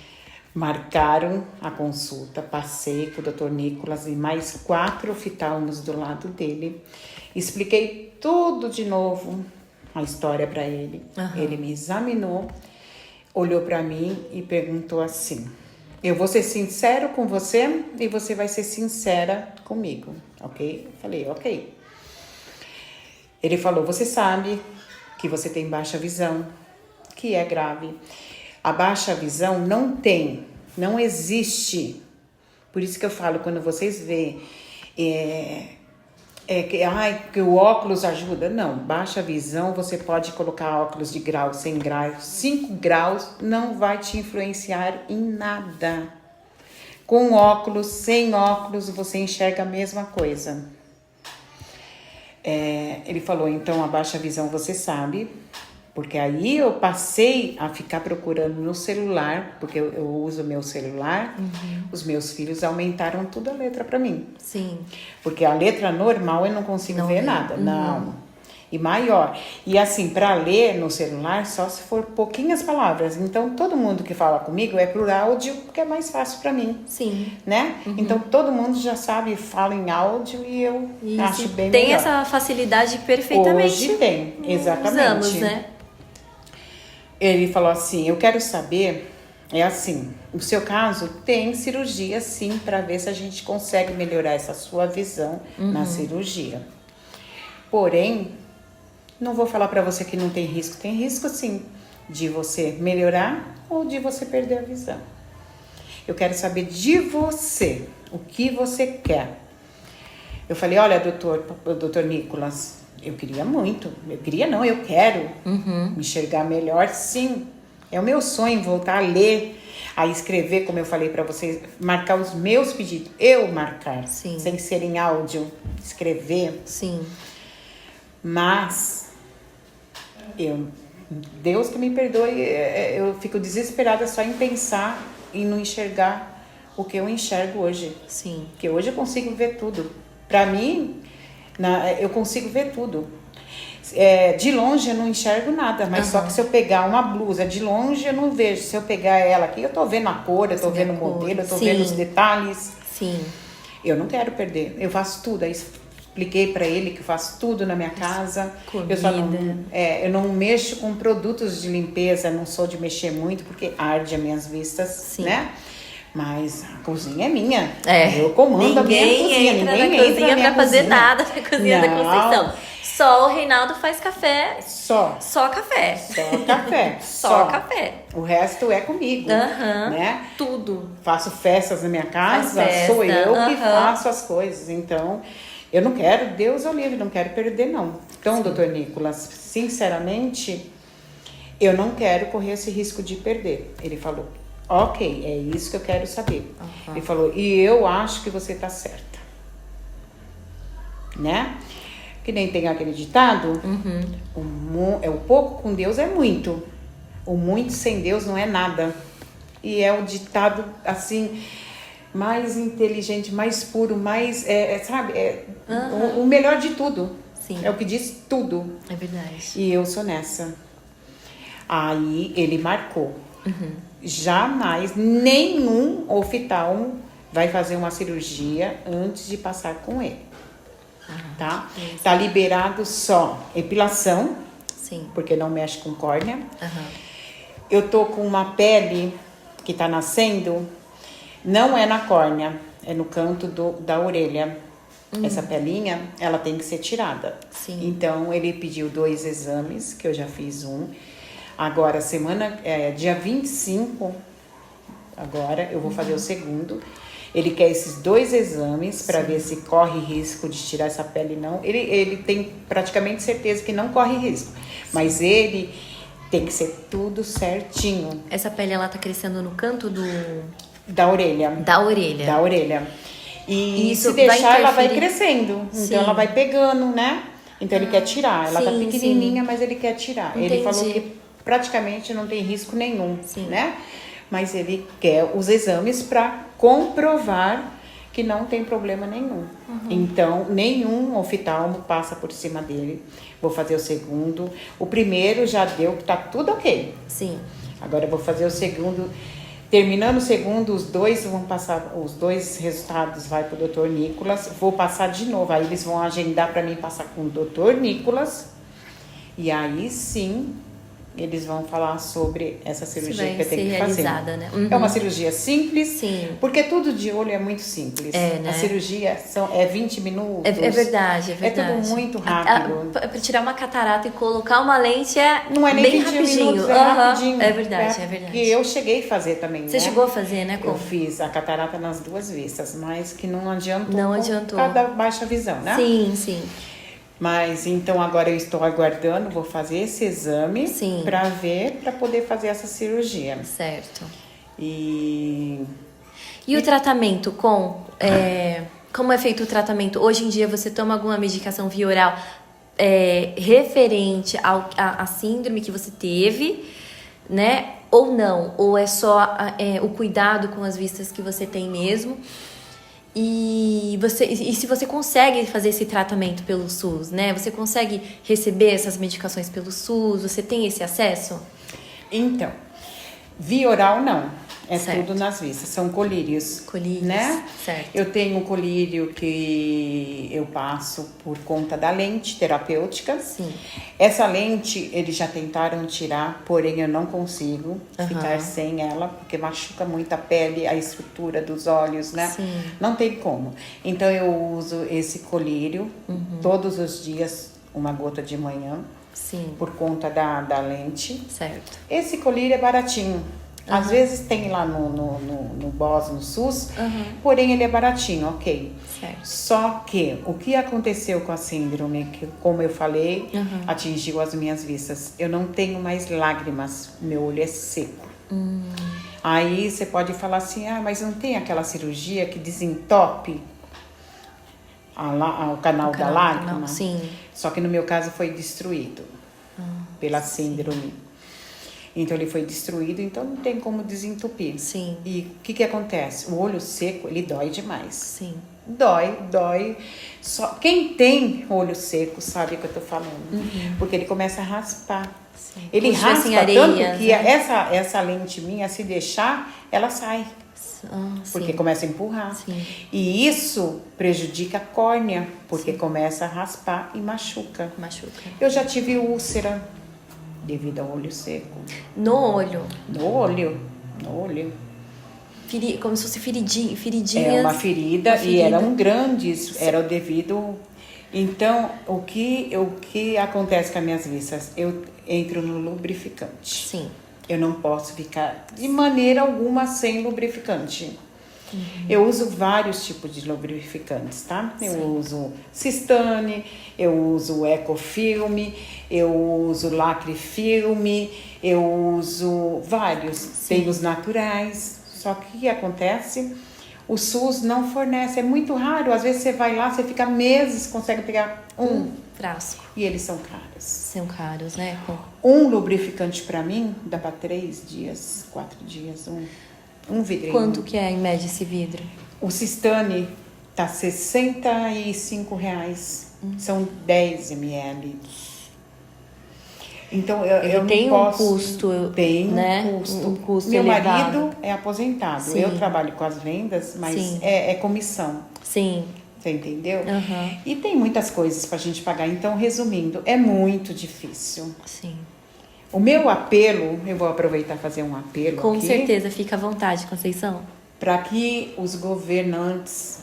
Marcaram a consulta, passei com o Dr. Nicolas e mais 4 oftalmos do lado dele. Expliquei tudo de novo, a história para ele. Uhum. Ele me examinou, olhou para mim e perguntou assim: eu vou ser sincero com você e você vai ser sincera comigo, ok? Eu falei, ok. Ele falou, você sabe que você tem baixa visão, que é grave. A baixa visão não existe. Por isso que eu falo, quando vocês veem que o óculos ajuda. Não, baixa visão, você pode colocar óculos de grau, 100 graus, 5 graus, não vai te influenciar em nada. Com óculos, sem óculos, você enxerga a mesma coisa. Ele falou, então a baixa visão você sabe, porque aí eu passei a ficar procurando no celular, porque eu uso meu celular, os meus filhos aumentaram toda a letra para mim. Sim. Porque a letra normal eu não consigo ver nada, não. E maior. E assim, para ler no celular, só se for pouquinhas palavras. Então, todo mundo que fala comigo é por áudio, porque é mais fácil para mim. Sim. Né? Então, todo mundo já sabe, fala em áudio e eu acho bem tem melhor. essa facilidade perfeitamente. Hoje tem, exatamente. Usamos, né? Ele falou assim, eu quero saber, o seu caso tem cirurgia sim, para ver se a gente consegue melhorar essa sua visão na cirurgia. Porém, não vou falar para você que não tem risco. Tem risco sim, de você melhorar ou de você perder a visão. Eu quero saber de você, o que você quer. Eu falei, olha, doutor Nicolas, eu quero me enxergar melhor, sim. É o meu sonho voltar a ler, a escrever, como eu falei para vocês, marcar os meus pedidos, eu marcar, sim, sem ser em áudio, escrever. Sim. Mas, Deus que me perdoe, eu fico desesperada só em pensar e não enxergar o que eu enxergo hoje. Sim. Porque hoje eu consigo ver tudo. Para mim, eu consigo ver tudo. De longe eu não enxergo nada, mas só que se eu pegar uma blusa de longe eu não vejo. Se eu pegar ela aqui, eu tô vendo a cor, eu tô vendo o modelo, eu tô vendo os detalhes. Sim. Eu não quero perder. Eu faço tudo. Aí expliquei para ele que eu faço tudo na minha casa. Comida. Eu não mexo com produtos de limpeza, não sou de mexer muito porque arde as minhas vistas, Sim. né? Mas a cozinha é minha. É. Eu comando a minha cozinha. Ninguém entra pra fazer nada na cozinha da Conceição. Só o Reinaldo faz café. Só café. Só café. Só café. O resto é comigo. Né? Tudo. Faço festas na minha casa, sou eu que faço as coisas. Então, eu não quero, Deus é o livre, não quero perder, não. Então, doutor Nicolas, sinceramente, eu não quero correr esse risco de perder. Ele falou, ok, é isso que eu quero saber. Ele falou, e eu acho que você tá certa. Né? Que nem tem aquele ditado, o pouco com Deus é muito. O muito sem Deus não é nada. E é o ditado, assim, mais inteligente, mais puro, mais, o melhor de tudo. Sim. É o que diz tudo. É verdade. E eu sou nessa. Aí ele marcou. Jamais nenhum oftalmo vai fazer uma cirurgia antes de passar com ele. Tá? Tá liberado só epilação. Sim. Porque não mexe com córnea. Eu tô com uma pele que tá nascendo, não é na córnea, é no canto da orelha. Essa pelinha, ela tem que ser tirada. Sim. Então, ele pediu 2 exames, que eu já fiz um. Agora, dia 25, agora eu vou fazer o segundo. Ele quer esses 2 exames para ver se corre risco de tirar essa pele, não. Ele tem praticamente certeza que não corre risco. Mas ele tem que ser tudo certinho. Essa pele, ela tá crescendo no canto da orelha. Da orelha. Da orelha. E Isso se deixar, vai ela vai interferir. crescendo. Sim. Então ela vai pegando, né? Então ele quer tirar. Ela tá sim, pequenininha, mas ele quer tirar. Ele Entendi. falou que praticamente não tem risco nenhum, Sim. né? Mas ele quer os exames para comprovar que não tem problema nenhum. Então, nenhum oftalmo passa por cima dele. Vou fazer o segundo. O primeiro já deu que tá tudo ok. Sim. Agora eu vou fazer o segundo. Terminando o segundo, os dois vão passar, os dois resultados vai pro Dr. Nicolas. Vou passar de novo. Aí eles vão agendar para mim passar com o Dr. Nicolas. E aí sim, eles vão falar sobre essa cirurgia vai que eu tenho ser que fazer. realizada, né? É uma cirurgia simples, Sim. porque tudo de olho é muito simples. É, né? A cirurgia é 20 minutos. É verdade, é verdade. É tudo muito rápido. Para tirar uma catarata e colocar uma lente Não é nem bem 20 rapidinho. minutos, é Aham, rapidinho. É verdade, é verdade. E eu cheguei a fazer também, Você né? chegou a fazer, né? Eu fiz a catarata nas duas vistas, mas que não adiantou. Não por adiantou. causa da baixa visão, né? Sim, sim. Mas então agora eu estou aguardando, vou fazer esse exame Sim. para ver, para poder fazer essa cirurgia. Certo. E E o tratamento como é feito o tratamento? Hoje em dia você toma alguma medicação via oral referente à síndrome que você teve, né? Ou não? Ou é só o cuidado com as vistas que você tem mesmo? E se você consegue fazer esse tratamento pelo SUS, né? Você consegue receber essas medicações pelo SUS? Você tem esse acesso? então, via oral não. É Certo. tudo nas vistas, são colírios. Colírios, né? certo. Eu tenho um colírio que eu passo por conta da lente terapêutica. Sim. Essa lente eles já tentaram tirar, porém eu não consigo ficar sem ela, porque machuca muito a pele, a estrutura dos olhos, né? Sim. Não tem como. Então eu uso esse colírio todos os dias, uma gota de manhã, Sim. por conta da lente. Certo. Esse colírio é baratinho. Às vezes tem lá no BOS, no SUS, porém ele é baratinho, ok. Certo. Só que o que aconteceu com a síndrome, que como eu falei, atingiu as minhas vistas. Eu não tenho mais lágrimas, meu olho é seco. Aí você pode falar assim, mas não tem aquela cirurgia que desentope o canal da lágrima? Não, sim. Só que no meu caso foi destruído pela síndrome. Então ele foi destruído, então não tem como desentupir. Sim. E o que acontece? O olho seco, ele dói demais. Sim. Dói. Só quem tem olho seco sabe o que eu tô falando. Porque ele começa a raspar. Sim. Ele Como se raspa fossem areias, tanto que né? essa lente minha, se deixar, ela sai. Porque sim. começa a empurrar. Sim. E isso prejudica a córnea, porque começa a raspar e machuca. Machuca. Eu já tive úlcera devido ao olho seco. No olho. No olho. Como se fosse feridinhas. É uma ferida, Uma ferida. e eram grandes, era o devido. Então, o que acontece com as minhas vistas? Eu entro no lubrificante. Sim. Eu não posso ficar de maneira alguma sem lubrificante. Eu uso vários tipos de lubrificantes, tá? Eu uso Sistane, eu uso Ecofilme, eu uso Lacrifilme, eu uso vários. Tem os naturais. Só que o que acontece? O SUS não fornece, é muito raro. Às vezes você vai lá, você fica meses, consegue pegar um Frasco. e eles são caros. São caros, né? Um lubrificante pra mim dá pra 3 dias, 4 dias, um vidrinho. Quanto que é em média esse vidro? O Sistane tá R$65. São 10 ml. Então eu não tem posso. um custo, Tem né? um custo. Um custo Meu elevado. marido é aposentado. Sim. Eu trabalho com as vendas, mas Sim. é comissão. Sim. Você entendeu? Aham. E tem muitas coisas pra gente pagar. Então, resumindo, é muito difícil. Sim. O meu apelo, eu vou aproveitar e fazer um apelo Com aqui, certeza, fica à vontade, Conceição. para que os governantes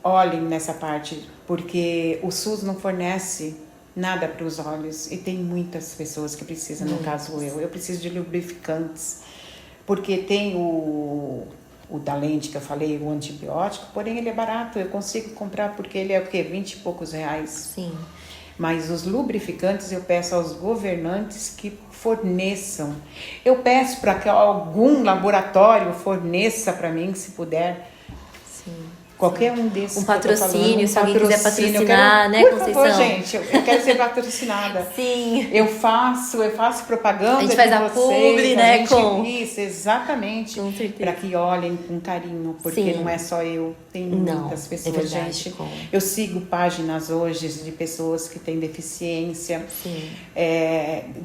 olhem nessa parte, porque o SUS não fornece nada para os olhos e tem muitas pessoas que precisam, no caso eu preciso de lubrificantes, porque tem o da lente que eu falei, o antibiótico, porém ele é barato, eu consigo comprar porque ele é o quê? 20 e poucos reais. Sim. Mas os lubrificantes eu peço aos governantes que forneçam. Eu peço para que algum laboratório forneça para mim, se puder. Sim. Qualquer um desses. Um que eu tô patrocínio, falando, se alguém quiser patrocínio, patrocinar, né, por Conceição? favor, gente, eu quero ser patrocinada. Sim. Eu faço propaganda. A gente faz de a vocês, publi, né, a gente, com... Isso, exatamente. Com certeza. Para que olhem com carinho, porque Sim. não é só eu, tem Não, muitas é pessoas, verdade, gente. com... Eu sigo páginas hoje de pessoas que têm deficiência, Sim.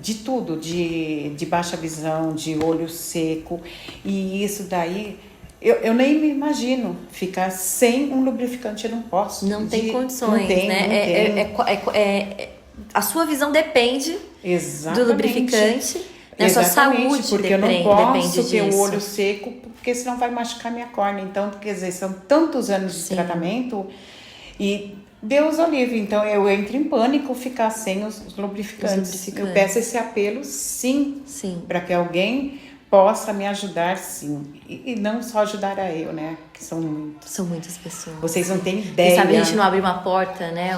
de tudo, de baixa visão, de olho seco, e isso daí... Eu nem me imagino ficar sem um lubrificante, eu não posso. Não tem condições, não tem, né? Não tem. A sua visão depende Exatamente. do lubrificante, né? A sua saúde porque eu não depende posso ter disso. o olho seco, porque senão vai machucar minha córnea. Então, quer dizer, são tantos anos de Sim. tratamento e Deus o livre. Então, eu entro em pânico ficar sem os lubrificantes. Eu peço esse apelo, sim. Para que alguém possa me ajudar, sim. E não só ajudar a eu, né? Que são muitos. São muitas pessoas. Vocês não têm ideia. E sabe, a gente não abre uma porta, né?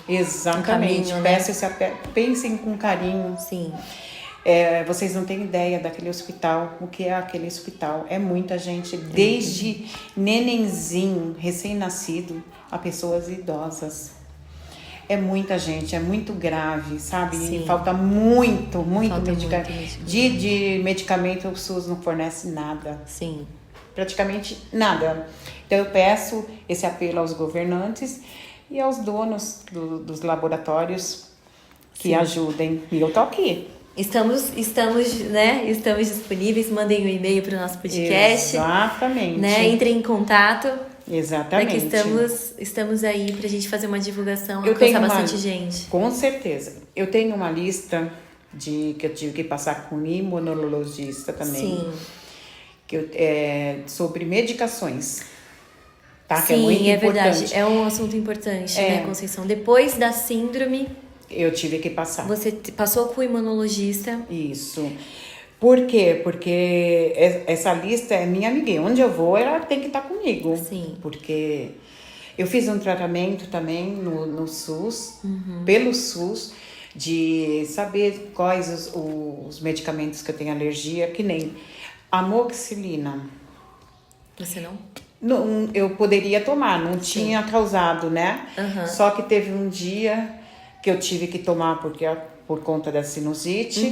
Exatamente. Um caminho, Peço esse apelo. Pensem com carinho. Sim. Vocês não têm ideia daquele hospital, o que é aquele hospital. É muita gente, desde nenenzinho, recém-nascido, a pessoas idosas. É muita gente, é muito grave, sabe? Sim. Falta muito Falta medicamento. muito De medicamento, o SUS não fornece nada. Sim. Praticamente nada. Então, eu peço esse apelo aos governantes e aos donos dos laboratórios que Sim. ajudem. E eu tô aqui. Estamos disponíveis, mandem um e-mail para o nosso podcast. Exatamente. Né? Entrem em contato. Exatamente. Que estamos aí pra gente fazer uma divulgação, Eu alcançar tenho bastante gente. Com certeza. Eu tenho uma lista que eu tive que passar com um imunologista também. Sim. Sobre medicações. Tá? Sim, que é muito importante. Verdade. É um assunto importante, né, Conceição? Depois da síndrome... Eu tive que passar. Você passou com o imunologista. Isso. Por quê? Porque essa lista é minha amiguinha. Onde eu vou, ela tem que estar comigo. Sim. Porque eu fiz um tratamento também no SUS, pelo SUS, de saber quais os medicamentos que eu tenho alergia, que nem amoxicilina. Você não? Não, eu poderia tomar, não tinha causado, né? Só que teve um dia que eu tive que tomar por conta da sinusite.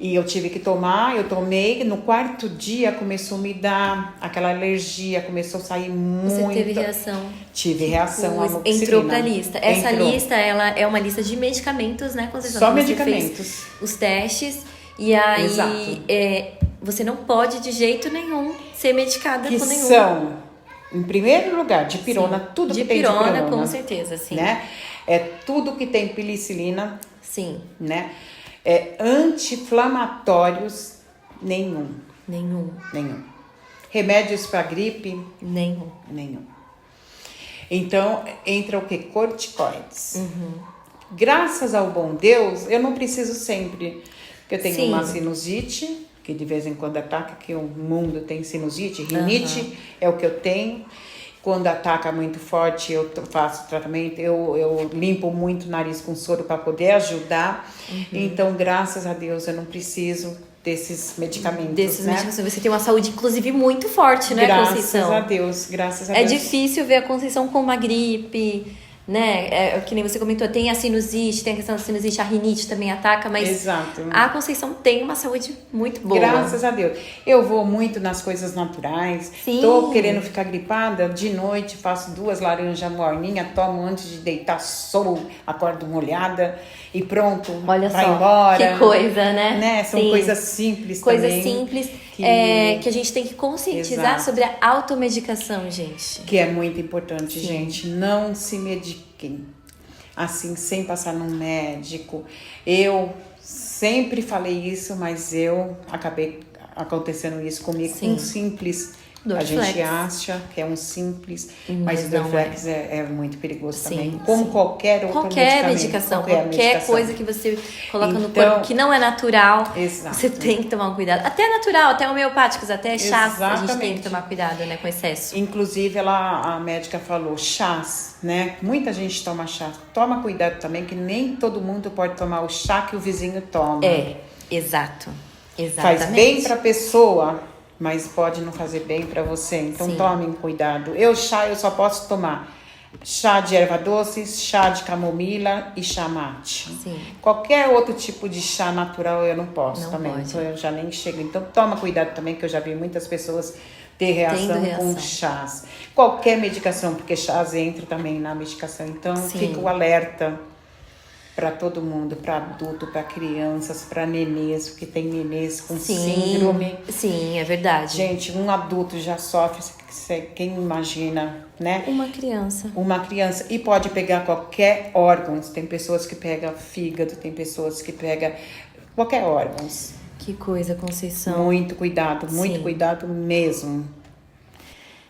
E eu tive que tomar, eu tomei, no quarto dia começou a me dar aquela alergia, começou a sair muito. Você teve reação? Tive reação à amoxicilina. Entrou pra lista. Essa lista, ela é uma lista de medicamentos, né, Conceição? Só medicamentos. Fez os testes e aí você não pode de jeito nenhum ser medicada com nenhum. São, em primeiro lugar, dipirona, tudo que tem dipirona. Dipirona, com certeza, sim. Né? É tudo que tem penicilina. Sim. Né? Anti-inflamatórios, nenhum. Remédios para gripe? Nenhum. Então, entra o que? Corticoides. Graças ao bom Deus, eu não preciso sempre. Porque eu tenho uma sinusite, que de vez em quando ataca, que o mundo tem sinusite, rinite é o que eu tenho. Quando ataca muito forte, eu faço tratamento, eu limpo muito o nariz com soro para poder ajudar. Então, graças a Deus, eu não preciso desses medicamentos, né? Você tem uma saúde, inclusive, muito forte, né, Conceição? Graças a Deus. É difícil ver a Conceição com uma gripe, né? Que nem você comentou, tem a sinusite, tem a questão da sinusite, a rinite também ataca, mas a Conceição tem uma saúde muito boa. Graças a Deus. Eu vou muito nas coisas naturais. Tô querendo ficar gripada, de noite faço 2 laranjas morninhas, tomo antes de deitar, acordo molhada e pronto, vai embora. Que coisa, né? São coisas simples também. Coisas simples que a gente tem que conscientizar sobre a automedicação, gente. Que é muito importante, gente. Não se mediquem assim, sem passar num médico. Eu sempre falei isso, mas acabei acontecendo isso comigo. Um simples. A gente acha que é um simples, mas o Dorflex é muito perigoso também. Como qualquer outro medicação. Qualquer coisa que você coloca no corpo que não é natural, você tem que tomar um cuidado. Até natural, até homeopáticos, até chás, a gente tem que tomar cuidado, né, com excesso. Inclusive, a médica falou, chás, né? Muita gente toma chá. Toma cuidado também, que nem todo mundo pode tomar o chá que o vizinho toma. Exato. Exatamente. Faz bem pra pessoa, mas pode não fazer bem para você. Então Sim. tomem cuidado. Chá eu só posso tomar chá de erva doce, chá de camomila e chá mate. Sim. Qualquer outro tipo de chá natural eu não posso Não também. pode. Então eu já nem chego. Então toma cuidado também, que eu já vi muitas pessoas ter reação com chás. Qualquer medicação, porque chás entram também na medicação. Então fica o alerta para todo mundo, para adulto, para crianças, para nenês, porque tem nenês com síndrome. Sim, é verdade. Gente, um adulto já sofre, quem imagina, né? Uma criança. Uma criança. E pode pegar qualquer órgão. Tem pessoas que pegam fígado, tem pessoas que pegam qualquer órgão. Que coisa, Conceição. Muito cuidado mesmo.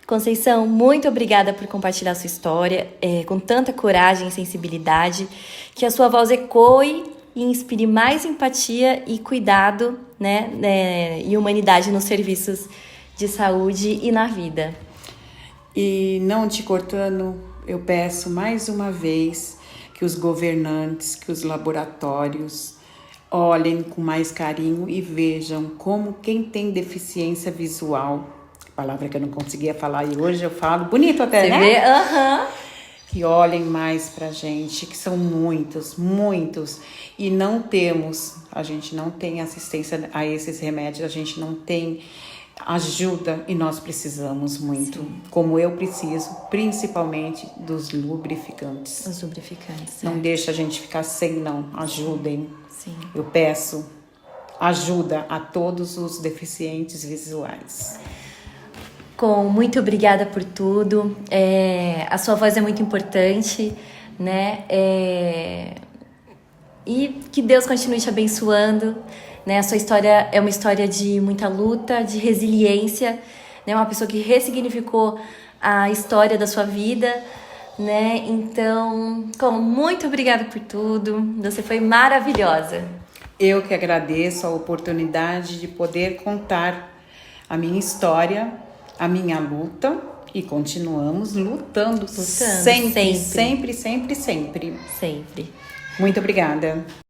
Conceição, muito obrigada por compartilhar sua história com tanta coragem e sensibilidade. Que a sua voz ecoe e inspire mais empatia e cuidado, né, e humanidade nos serviços de saúde e na vida. E não te cortando, eu peço mais uma vez que os governantes, que os laboratórios olhem com mais carinho e vejam como quem tem deficiência visual, palavra que eu não conseguia falar e hoje eu falo, bonito até, Você né? vê? Aham. Que olhem mais pra gente, que são muitos, e a gente não tem assistência a esses remédios, a gente não tem ajuda e nós precisamos muito, como eu preciso, principalmente dos lubrificantes. Os lubrificantes. Não deixa a gente ficar sem, não, ajudem. Sim. Eu peço ajuda a todos os deficientes visuais. Muito obrigada por tudo. A sua voz é muito importante, né? E que Deus continue te abençoando, né? A sua história é uma história de muita luta, de resiliência, né? Uma pessoa que ressignificou a história da sua vida, né? Então, muito obrigada por tudo. Você foi maravilhosa. Eu que agradeço a oportunidade de poder contar a minha história, a minha luta, e continuamos lutando sempre. Sempre. Sempre. Sempre. Muito obrigada.